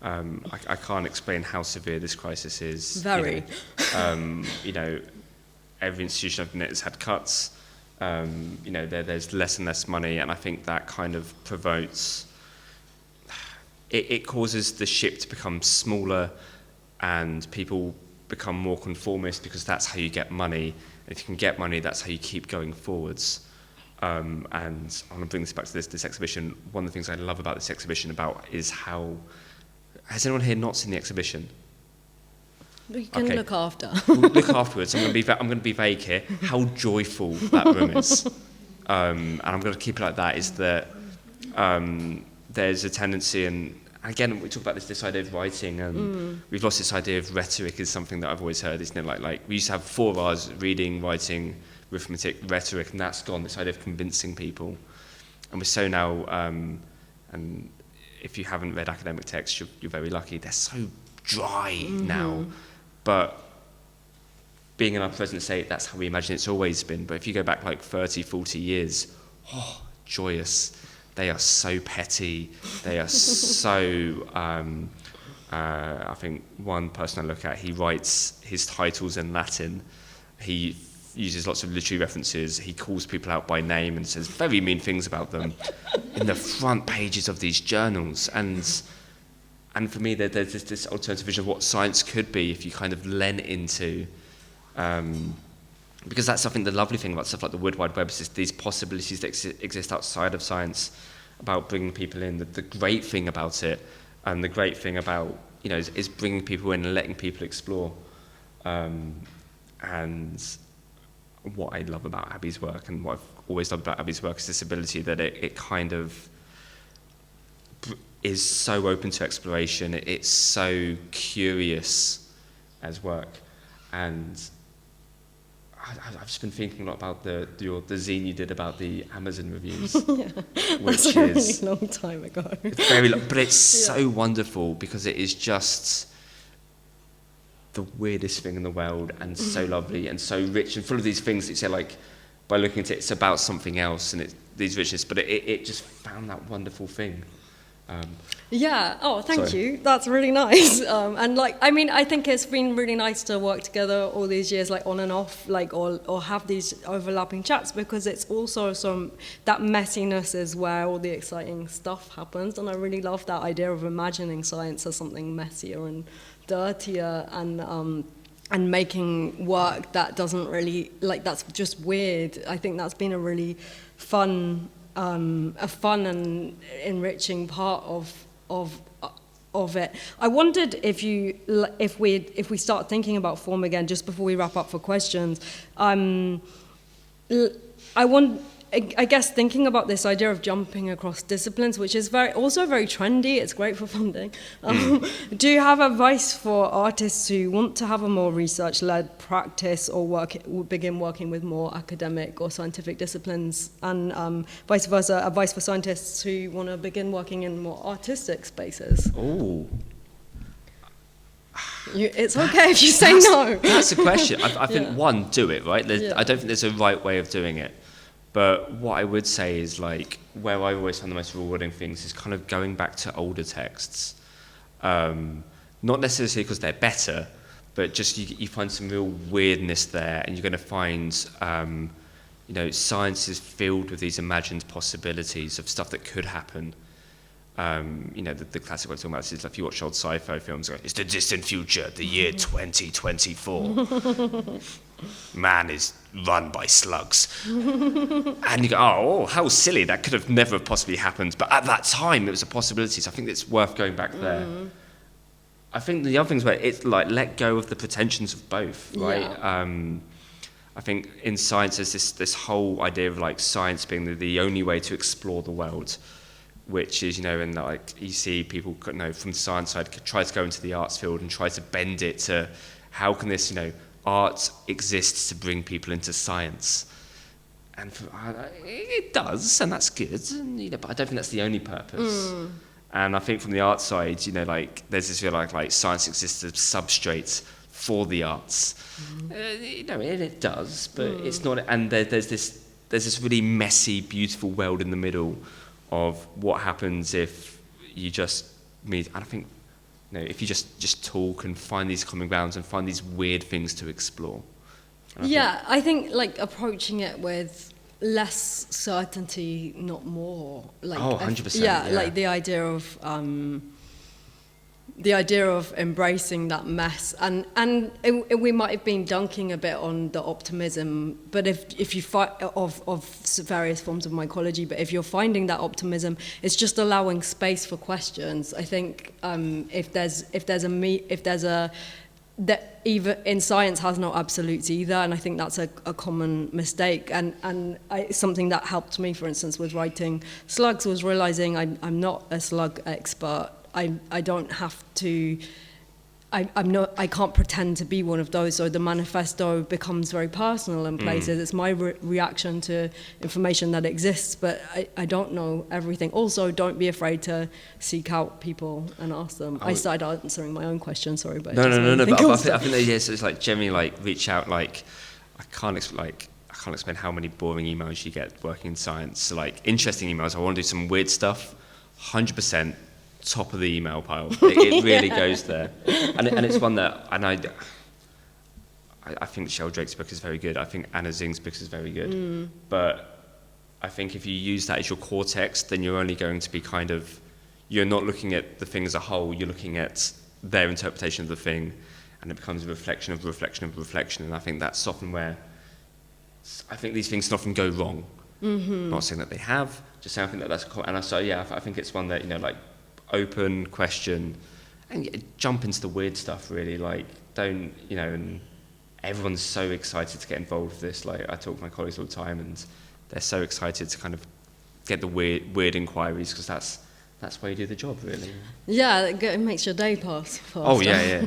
I can't explain how severe this crisis is. Very. Every institution I've been at has had cuts. There's less and less money, and I think that kind of promotes... It causes the ship to become smaller, and people become more conformist, because that's how you get money. And if you can get money, that's how you keep going forwards. And I want to bring this back to this exhibition. One of the things I love about this exhibition is how... Has anyone here not seen the exhibition? You can look after. We'll look afterwards. I'm going to be vague here. How joyful that room is. And I'm going to keep it like that, is that... there's a tendency, and again, we talk about this idea of writing, and we've lost this idea of rhetoric is something that I've always heard, isn't it? Like we used to have 4 R's: reading, writing, arithmetic, rhetoric, and that's gone, this idea of convincing people. And we're so now, and if you haven't read academic texts, you're very lucky. They're so dry now. But being in our present state, that's how we imagine it's always been. But if you go back like 30, 40 years, joyous. They are so petty. They are so... I think one person I look at, he writes his titles in Latin. He uses lots of literary references. He calls people out by name and says very mean things about them in the front pages of these journals. And for me, there's this alternative vision of what science could be if you kind of lent into... because that's, I think, the lovely thing about stuff like the Wood Wide Web is these possibilities that exist outside of science, about bringing people in. The great thing about it, and the great thing about, is bringing people in and letting people explore. And what I love about Abi's work, and what I've always loved about Abi's work, is this ability that it kind of is so open to exploration. It's so curious as work. And I've just been thinking a lot about the zine you did about the Amazon reviews. That's a really long time ago. It's very long, but it's so wonderful, because it is just the weirdest thing in the world, and so lovely and so rich and full of these things that you say, like, by looking at it, it's about something else, and it's these richness, but it just found that wonderful thing. Thank you. That's really nice. I think it's been really nice to work together all these years, like on and off, like or have these overlapping chats, because it's also that messiness is where all the exciting stuff happens, and I really love that idea of imagining science as something messier and dirtier, and making work that doesn't really, like, that's just weird. I think that's been a really fun and enriching part of it. I wondered if we start thinking about form again, just before we wrap up for questions. I guess thinking about this idea of jumping across disciplines, which is also very trendy, it's great for funding. Do you have advice for artists who want to have a more research-led practice or begin working with more academic or scientific disciplines, and vice versa, advice for scientists who want to begin working in more artistic spaces? Oh. It's okay if you say no. That's a question. I think, one, do it, right? Yeah. I don't think there's a right way of doing it. But what I would say is, like, where I always find the most rewarding things is kind of going back to older texts. Not necessarily because they're better, but just you find some real weirdness there, and you're going to find, science is filled with these imagined possibilities of stuff that could happen. The classic way of talking about this is, like, if you watch old sci-fi films, it's the distant future, the year 2024. Man is run by slugs. And you go, oh, how silly, that could have never possibly happened. But at that time, it was a possibility, so I think it's worth going back there. I think the other things where it's like, let go of the pretensions of both, right? Yeah. I think in science, there's this whole idea of, like, science being the only way to explore the world, which is, and, like, you see people, from the science side try to go into the arts field and try to bend it to how can this, art exists to bring people into science. And it does, and that's good, but I don't think that's the only purpose. And I think from the art side, there's this feel like science exists as substrate for the arts. It does, but it's not. And there's this really messy, beautiful world in the middle of what happens if you just meet. And I think, if you just talk and find these common grounds and find these weird things to explore. I think like approaching it with less certainty, not more. Like, 100%. Like the idea of embracing that mess, and we might have been dunking a bit on the optimism, but if you find of various forms of mycology, but if you're finding that optimism, it's just allowing space for questions. I think that either in science has no absolutes either, and I think that's a common mistake. And something that helped me, for instance, with writing Slugs, was realizing I'm not a slug expert. I don't have to. I can't pretend to be one of those. So the manifesto becomes very personal in places. It's my reaction to information that exists, but I don't know everything. Also, don't be afraid to seek out people and ask them. I started answering my own question. Sorry, but no. But I think that, so it's like generally like reach out. Like I can't explain how many boring emails you get working in science. So like interesting emails. I want to do some weird stuff. 100%. Top of the email pile. It really goes there, and it's one that, and I think Sheldrake's book is very good. I think Anna Zing's book is very good. But I think if you use that as your core text, then you're only going to be you're not looking at the thing as a whole. You're looking at their interpretation of the thing, and it becomes a reflection of reflection of reflection. And I think that's often where I think these things can often go wrong. I'm not saying that they have, just saying I think that's and I think it's one that like. Open question and jump into the weird stuff, really. Like, don't, and everyone's so excited to get involved with this. Like, I talk to my colleagues all the time, and they're so excited to kind of get the weird inquiries, because that's where you do the job, really. Yeah, it makes your day pass faster. Oh, yeah.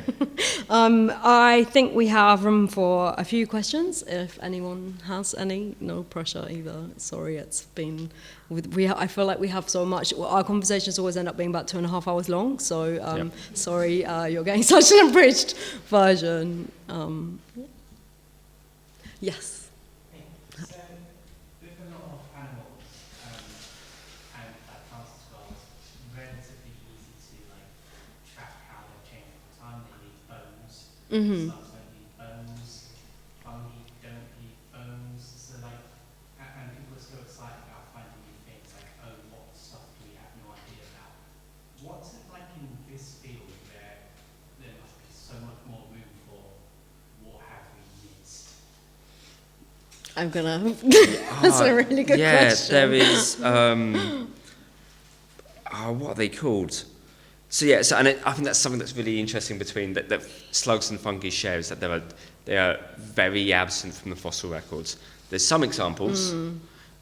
I think we have room for a few questions, if anyone has any. No pressure either. Sorry, it's been... I feel like we have so much. Our conversations always end up being about 2.5 hours long, so sorry you're getting such an abridged version. Yes. Slugs don't need bones, fungi don't need bones, so and people are so excited about finding new things, what stuff do we have no idea about? What's it like in this field where there must be so much more room for what have we missed? I'm gonna, that's a really good question. Yeah, there is, what are they called? So I think that's something that's really interesting between that slugs and fungi share, is that they are very absent from the fossil records. There's some examples,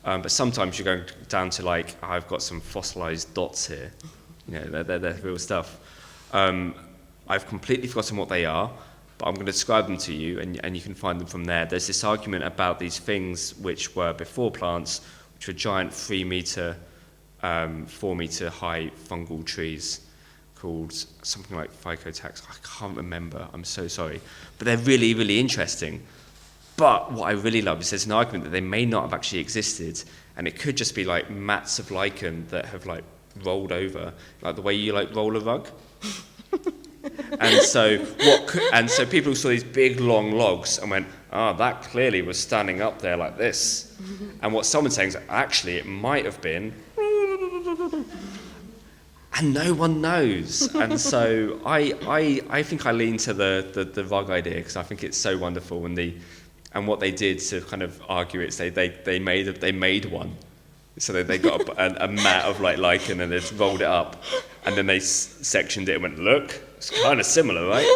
But sometimes you're going down to like, I've got some fossilized dots here. You know, they're real stuff. I've completely forgotten what they are, but I'm going to describe them to you, and you can find them from there. There's this argument about these things which were before plants, which were giant 3 meter, 4 meter high fungal trees called something like phycotax. I can't remember, I'm so sorry. But they're really, really interesting. But what I really love is there's an argument that they may not have actually existed, and it could just be like mats of lichen that have like rolled over, like the way you like roll a rug. And so people saw these big long logs and went, that clearly was standing up there like this. And what someone's saying is actually it might have been, and no one knows. And so I think I lean to the rug idea because I think it's so wonderful, and what they did to kind of argue it is they made one. So they got a mat of like lichen and they just rolled it up, and then they sectioned it and went, look, it's kind of similar, right?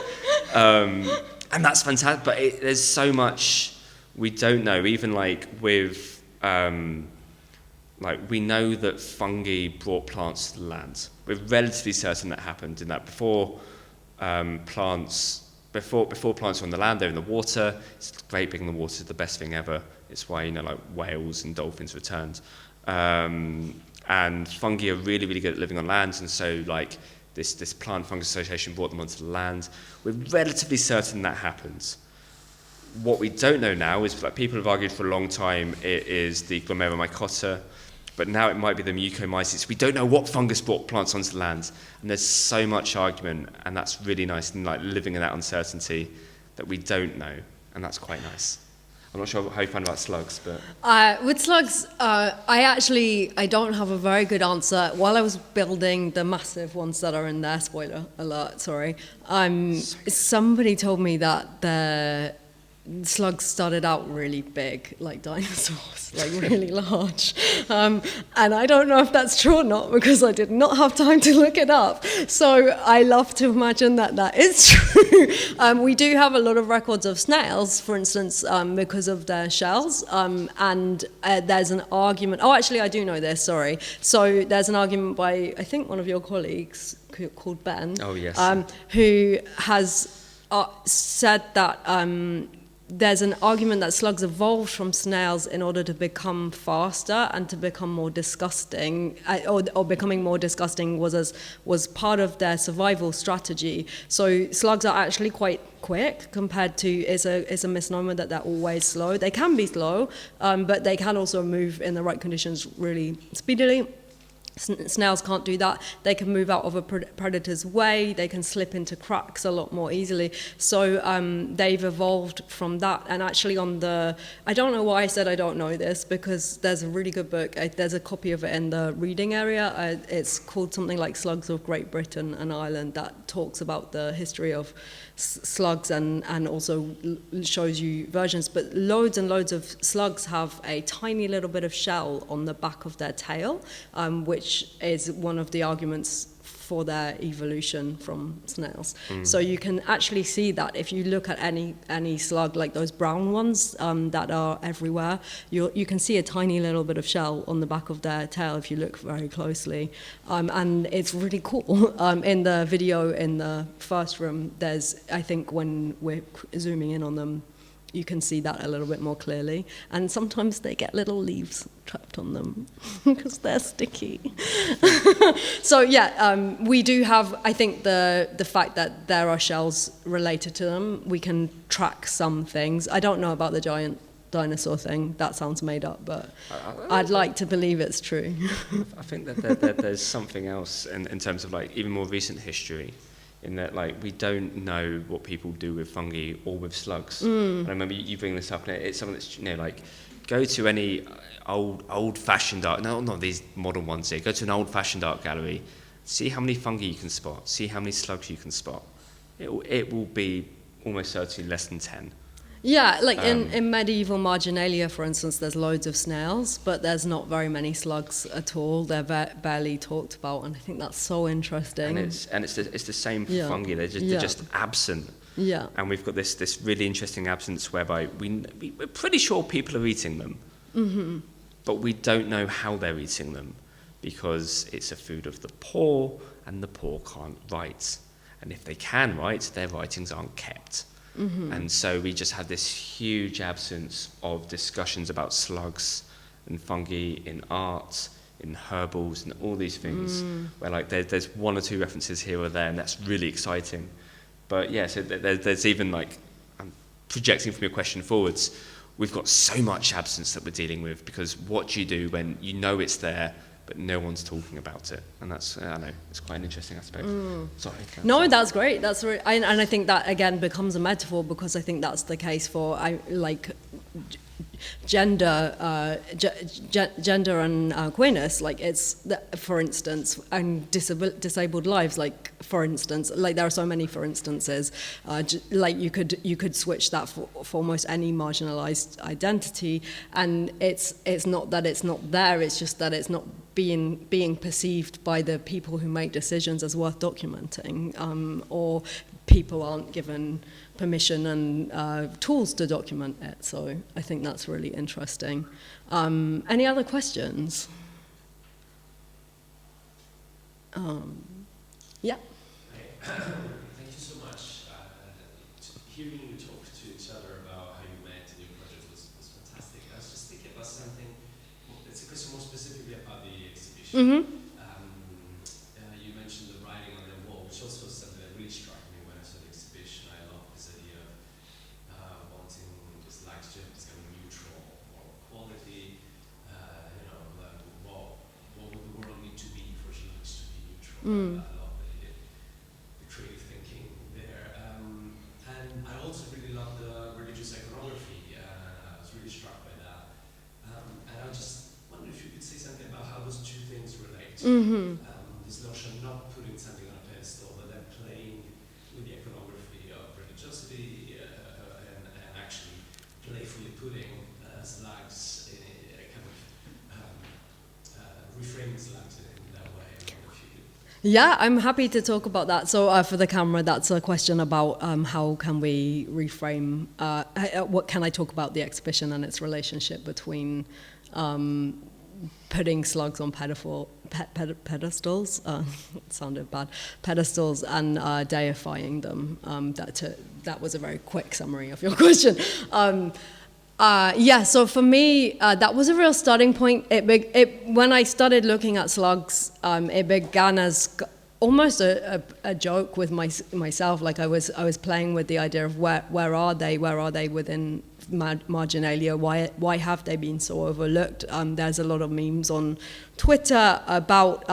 And that's fantastic. But there's so much we don't know. Even like with like we know that fungi brought plants to the land. We're relatively certain that happened in that before plants were on the land, they're in the water. It's great being in the water is the best thing ever. It's why, like whales and dolphins returned. And fungi are really, really good at living on land, and so like this plant fungus association brought them onto the land. We're relatively certain that happens. What we don't know now is, like people have argued for a long time, it is the Glomeromycota, but now it might be the mucormycetes. We don't know what fungus brought plants onto the land, and there's so much argument, and that's really nice, and like living in that uncertainty that we don't know, and that's quite nice. I'm not sure how you find about slugs, but... With slugs, I don't have a very good answer. While I was building the massive ones that are in there, spoiler alert, sorry, somebody told me that the slugs started out really big, like dinosaurs, like really large. And I don't know if that's true or not, because I did not have time to look it up. So I love to imagine that is true. We do have a lot of records of snails, for instance, because of their shells. And there's an argument, actually I do know this, sorry. So there's an argument by, I think, one of your colleagues called Ben. Oh, yes. Who has said that there's an argument that slugs evolved from snails in order to become faster and to become more disgusting, or becoming more disgusting was part of their survival strategy. So slugs are actually quite quick compared to, it's a misnomer that they're always slow. They can be slow, but they can also move in the right conditions really speedily. Snails can't do that. They can move out of a predator's way. They can slip into cracks a lot more easily. So they've evolved from that. And actually I don't know why I said I don't know this, because there's a really good book. There's a copy of it in the reading area. It's called something like Slugs of Great Britain and Ireland, that talks about the history of slugs and also shows you versions. But loads and loads of slugs have a tiny little bit of shell on the back of their tail, which is one of the arguments for their evolution from snails. So you can actually see that if you look at any slug, like those brown ones that are everywhere, you can see a tiny little bit of shell on the back of their tail if you look very closely. And it's really cool. In the video in the first room, there's, I think when we're zooming in on them, you can see that a little bit more clearly. And sometimes they get little leaves trapped on them because they're sticky. So yeah, we do have, I think the fact that there are shells related to them, we can track some things. I don't know about the giant dinosaur thing. That sounds made up, but I'd like to believe it's true. I think that there's something else in terms of like even more recent history, in that like we don't know what people do with fungi or with slugs. And I remember you bring this up, and it's something that's, like go to any old-fashioned art, not these modern ones here, go to an old-fashioned art gallery, see how many fungi you can spot, see how many slugs you can spot. It will be almost certainly less than 10. Yeah, like in medieval marginalia, for instance, there's loads of snails, but there's not very many slugs at all. They're barely talked about, and I think that's so interesting. And it's the same for fungi. They're just absent. Yeah. And we've got this really interesting absence whereby we're pretty sure people are eating them. Mm-hmm. but we don't know how they're eating them because it's a food of the poor and the poor can't write. And if they can write, their writings aren't kept. And so we just had this huge absence of discussions about slugs and fungi in art, in herbals, and all these things, where like there's one or two references here or there, and that's really exciting. But yeah, so there's even like, I'm projecting from your question forwards, we've got so much absence that we're dealing with, because what do you do when you know it's there, but no one's talking about it? And that's, I know, it's quite an interesting aspect. Sorry. No, that's great. That's right. And I think that, again, becomes a metaphor, because I think that's the case for, gender, gender and queerness. Like, it's, for instance, and disabled lives, like, for instance, like there are so many for instances, like you could switch that for almost any marginalized identity, and it's not that it's not there, it's just that it's not being perceived by the people who make decisions as worth documenting, or people aren't given permission and tools to document it. So I think that's really interesting. Any other questions? Yeah. Thank you so much. Hearing you talk to each other about how you met and your project was fantastic. I was just thinking about something. It's a question more specifically about the exhibition. You mentioned the writing on the wall, which also was something that really struck me when I saw the exhibition. I love this idea of wanting this like to become neutral or quality. Like what would the world need to be for humans to be neutral? I love the creative thinking there. And I also really love the religious iconography. I was really struck by that. And I just wondered if you could say something about how those two things relate. This notion of not putting something on a pedestal, but then playing with the iconography of religiosity and actually playfully putting slugs in a kind of reframing slugs in that way. I wonder if you could. Yeah, I'm happy to talk about that. So for the camera, that's a question about how can we reframe, what can I talk about the exhibition and its relationship between putting slugs on pedestals, it sounded bad, pedestals, and deifying them. That was a very quick summary of your question. So for me, that was a real starting point. When I started looking at slugs, it began as almost a joke with myself. Like I was playing with the idea of where are they within marginalia? Why have they been so overlooked? There's a lot of memes on Twitter about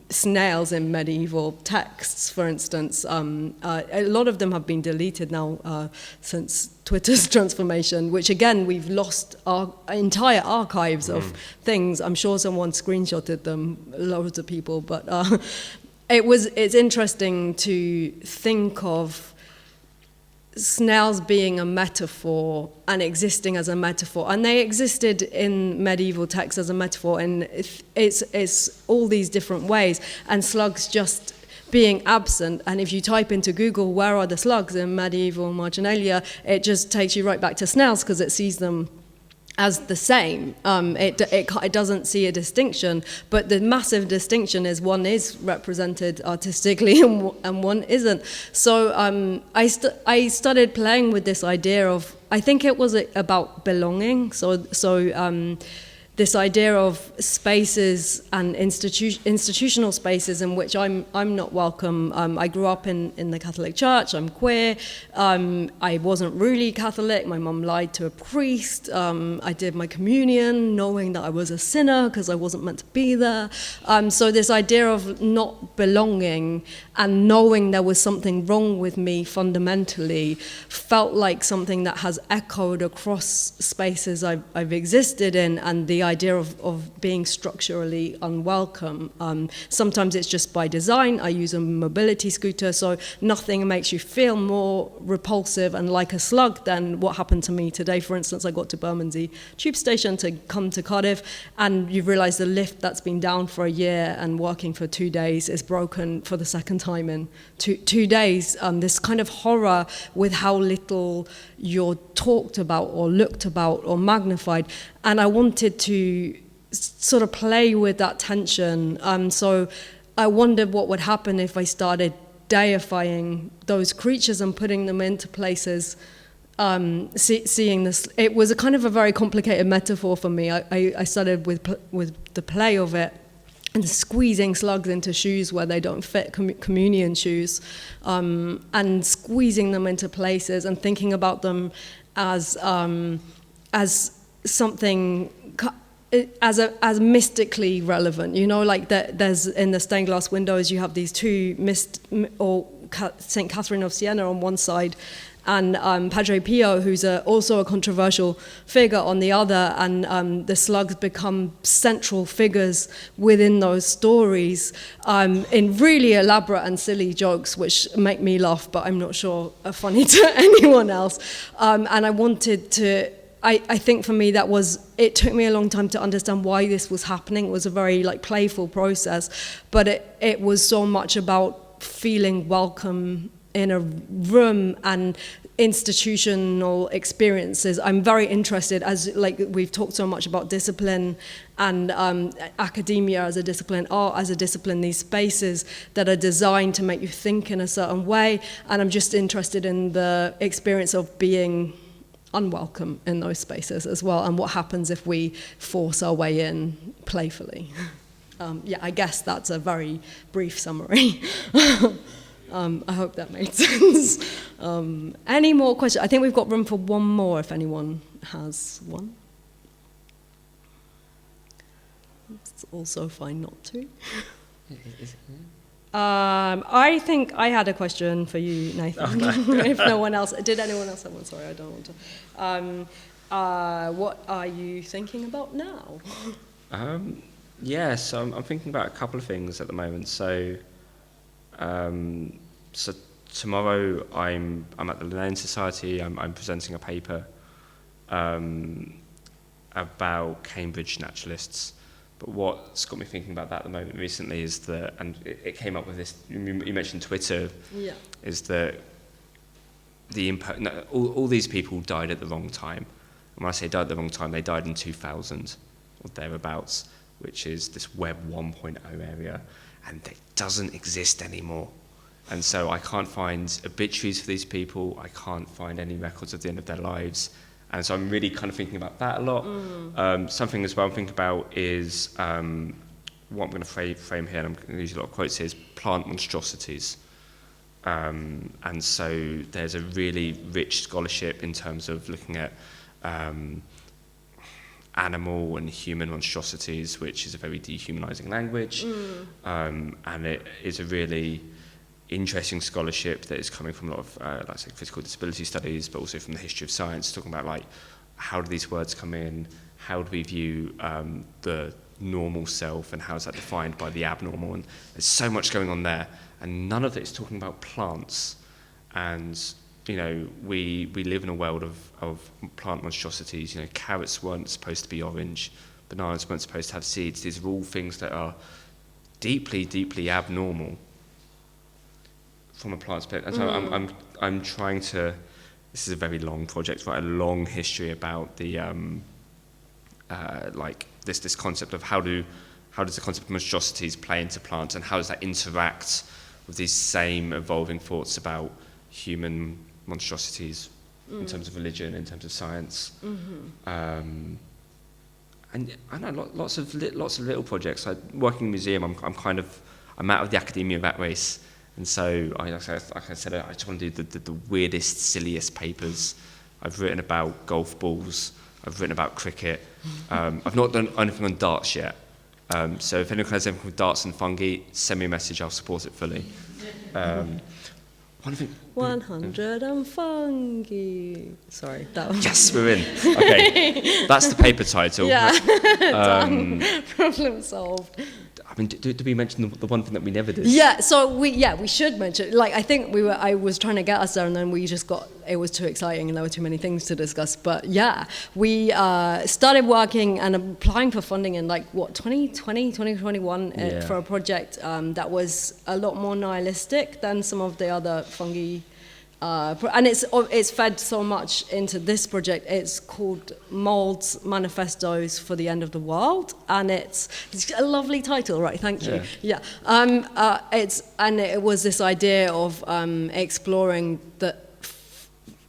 snails in medieval texts, for instance. A lot of them have been deleted now since Twitter's transformation, which again, we've lost our entire archives of things. I'm sure someone screenshotted them, loads of people, but it's interesting to think of snails being a metaphor and existing as a metaphor, and they existed in medieval texts as a metaphor, and it's all these different ways, and slugs just being absent. And if you type into Google where are the slugs in medieval marginalia, it just takes you right back to snails because it sees them as the same. It doesn't see a distinction, but the massive distinction is one is represented artistically and one isn't. So I started playing with this idea of, I think it was about belonging. So this idea of spaces and institutional spaces in which I'm not welcome. I grew up in the Catholic Church. I'm queer. I wasn't really Catholic. My mum lied to a priest. I did my communion knowing that I was a sinner because I wasn't meant to be there. So this idea of not belonging and knowing there was something wrong with me fundamentally felt like something that has echoed across spaces I've existed in, and the idea of being structurally unwelcome. Sometimes it's just by design. I use a mobility scooter, so nothing makes you feel more repulsive and like a slug than what happened to me today. For instance, I got to Bermondsey tube station to come to Cardiff, and you realise the lift that's been down for a year and working for 2 days is broken for the second time in two days. This kind of horror with how little you're talked about or looked about or magnified. And I wanted to sort of play with that tension. So I wondered what would happen if I started deifying those creatures and putting them into places, seeing this. It was a kind of a very complicated metaphor for me. I started with the play of it and squeezing slugs into shoes where they don't fit, communion shoes, and squeezing them into places and thinking about them as something, as mystically relevant, you know, like there's in the stained glass windows you have these two St. Catherine of Siena on one side, and Padre Pio, who's also a controversial figure, on the other, and the slugs become central figures within those stories, in really elaborate and silly jokes, which make me laugh, but I'm not sure are funny to anyone else. And I wanted to, I think for me it took me a long time to understand why this was happening. It was a very playful process, but it was so much about feeling welcome in a room and institutional experiences. I'm very interested, as we've talked so much about discipline and academia as a discipline, art as a discipline, these spaces that are designed to make you think in a certain way, and I'm just interested in the experience of being unwelcome in those spaces as well, and what happens if we force our way in playfully. I guess that's a very brief summary. I hope that made sense. Any more questions? I think we've got room for one more if anyone has one. It's also fine not to. I think I had a question for you, Nathan. If no one else, did anyone else have one? Sorry, I don't want to. What are you thinking about now? So I'm thinking about a couple of things at the moment. So tomorrow I'm at the Linnean Society. I'm presenting a paper about Cambridge naturalists. But what's got me thinking about that at the moment recently is that, and it came up with this, you mentioned Twitter, is that the impact, all these people died at the wrong time. And when I say died at the wrong time, they died in 2000 or thereabouts, which is this Web 1.0 area, and it doesn't exist anymore. And so I can't find obituaries for these people, I can't find any records of the end of their lives. And so I'm really kind of thinking about that a lot. Something as well I'm thinking about is, what I'm going to frame here, and I'm going to use a lot of quotes here, is plant monstrosities. And so there's a really rich scholarship in terms of looking at animal and human monstrosities, which is a very dehumanizing language. And it is a really interesting scholarship that is coming from a lot of physical disability studies, but also from the history of science, talking about how do these words come in, how do we view the normal self, and how is that defined by the abnormal, and there's so much going on there, and none of it is talking about plants. And we live in a world of plant monstrosities. Carrots weren't supposed to be orange, bananas weren't supposed to have seeds. These are all things that are deeply, deeply abnormal from a plant perspective. And so I'm trying to, this is a very long project, write a long history about the this concept of how does the concept of monstrosities play into plants, and how does that interact with these same evolving thoughts about human monstrosities in terms of religion, in terms of science. And I know lots of little projects. Working in a museum, I'm out of the academia rat race. And so, like I said, I just want to do the weirdest, silliest papers. I've written about golf balls. I've written about cricket. I've not done anything on darts yet. So if anyone has anything with darts and fungi, send me a message. I'll support it fully. 100 and fungi. Sorry, that was... Yes, we're in. Okay, that's the paper title. Yeah, done. Problem solved. I mean, did we mention the one thing that we never did? Yeah, so we should mention. I think I was trying to get us there, and then we just it was too exciting, and there were too many things to discuss. But yeah, we started working and applying for funding in 2020, 2021 for a project that was a lot more nihilistic than some of the other fungi and it's fed so much into this project. It's called Molds Manifestos for the End of the World, and it's a lovely title, right? Thank you. Yeah. It was this idea of exploring the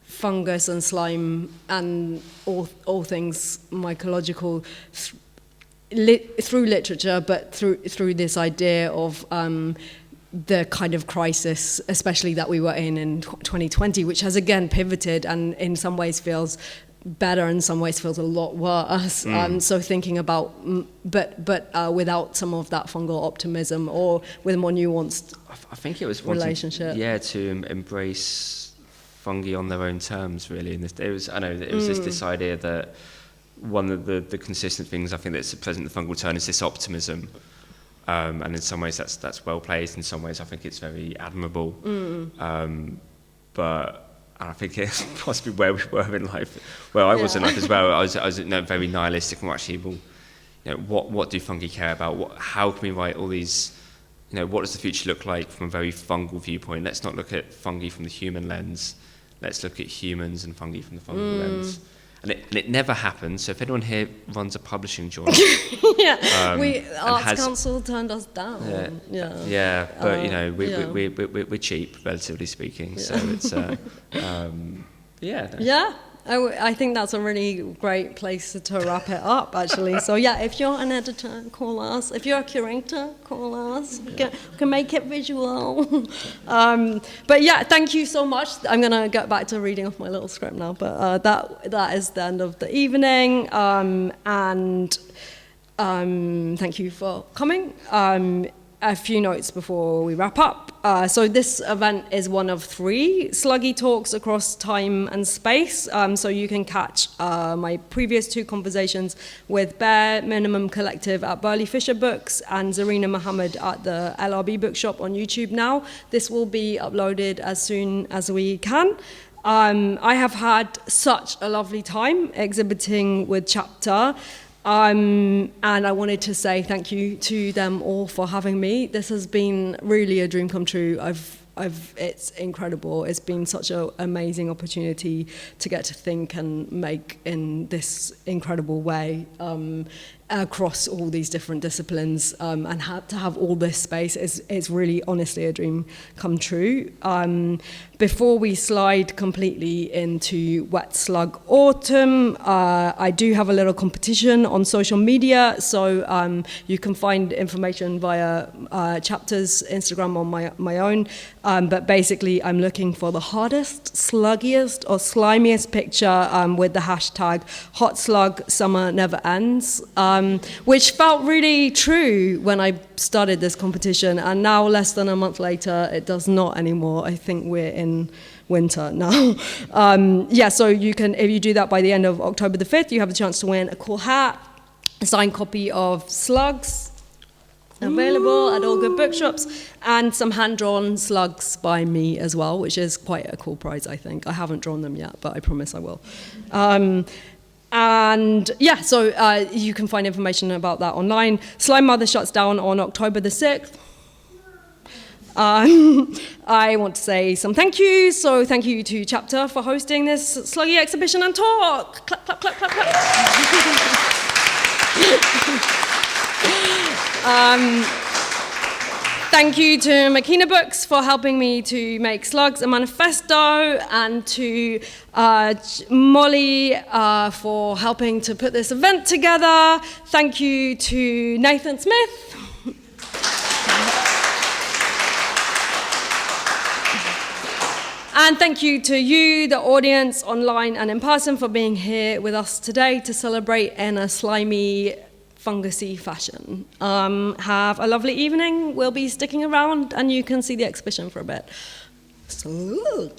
fungus and slime and all things mycological through literature, but through this idea of the kind of crisis, especially that we were in 2020, which has again pivoted and in some ways feels better, in some ways feels a lot worse. So thinking about, but without some of that fungal optimism, or with a more nuanced I think it was relationship. To embrace fungi on their own terms, really. And it was this idea that one of the consistent things I think that's present in the fungal turn is this optimism. And in some ways that's well placed. In some ways I think it's very admirable. But I think it's possibly where we were in life, where I was in life as well. I was very nihilistic and actually, what do fungi care about? How can we write all these? What does the future look like from a very fungal viewpoint? Let's not look at fungi from the human lens. Let's look at humans and fungi from the fungal lens. And it never happened. So if anyone here runs a publishing journal, Arts Council turned us down. But we're cheap, relatively speaking. So it's I think that's a really great place to wrap it up, actually. So if you're an editor, call us. If you're a curator, call us. We can make it visual. Thank you so much. I'm going to get back to reading off my little script now. But that is the end of the evening. Thank you for coming. A few notes before we wrap up. So this event is one of 3 sluggy talks across time and space. So you can catch my previous 2 conversations with Bare Minimum Collective at Burley Fisher Books and Zarina Mohammed at the LRB Bookshop on YouTube now. This will be uploaded as soon as we can. I have had such a lovely time exhibiting with Chapter. And I wanted to say thank you to them all for having me. This has been really a dream come true. It's incredible. It's been such an amazing opportunity to get to think and make in this incredible way across all these different disciplines, and to have all this space is really honestly a dream come true. Before we slide completely into wet slug autumn, I do have a little competition on social media, so you can find information via Chapter's Instagram or my own, but basically I'm looking for the hardest, sluggiest or slimiest picture with the hashtag hot slug summer never ends, which felt really true when I started this competition, and now less than a month later it does not anymore. I think we're in winter now. So you can, if you do that by the end of October the 5th, you have a chance to win a cool hat, a signed copy of Slugs, available at all good bookshops, and some hand-drawn slugs by me as well, which is quite a cool prize, I think. I haven't drawn them yet, but I promise I will. So you can find information about that online. Slime Mother shuts down on October the 6th. I want to say some thank yous. So thank you to Chapter for hosting this sluggy exhibition and talk. Clap, clap, clap, clap, clap. Thank you to Makina Books for helping me to make Slugs, a manifesto, and to Molly for helping to put this event together. Thank you to Nathan Smith. And thank you to you, the audience, online and in person, for being here with us today to celebrate in a slimy, fungusy fashion. Have a lovely evening. We'll be sticking around and you can see the exhibition for a bit. So.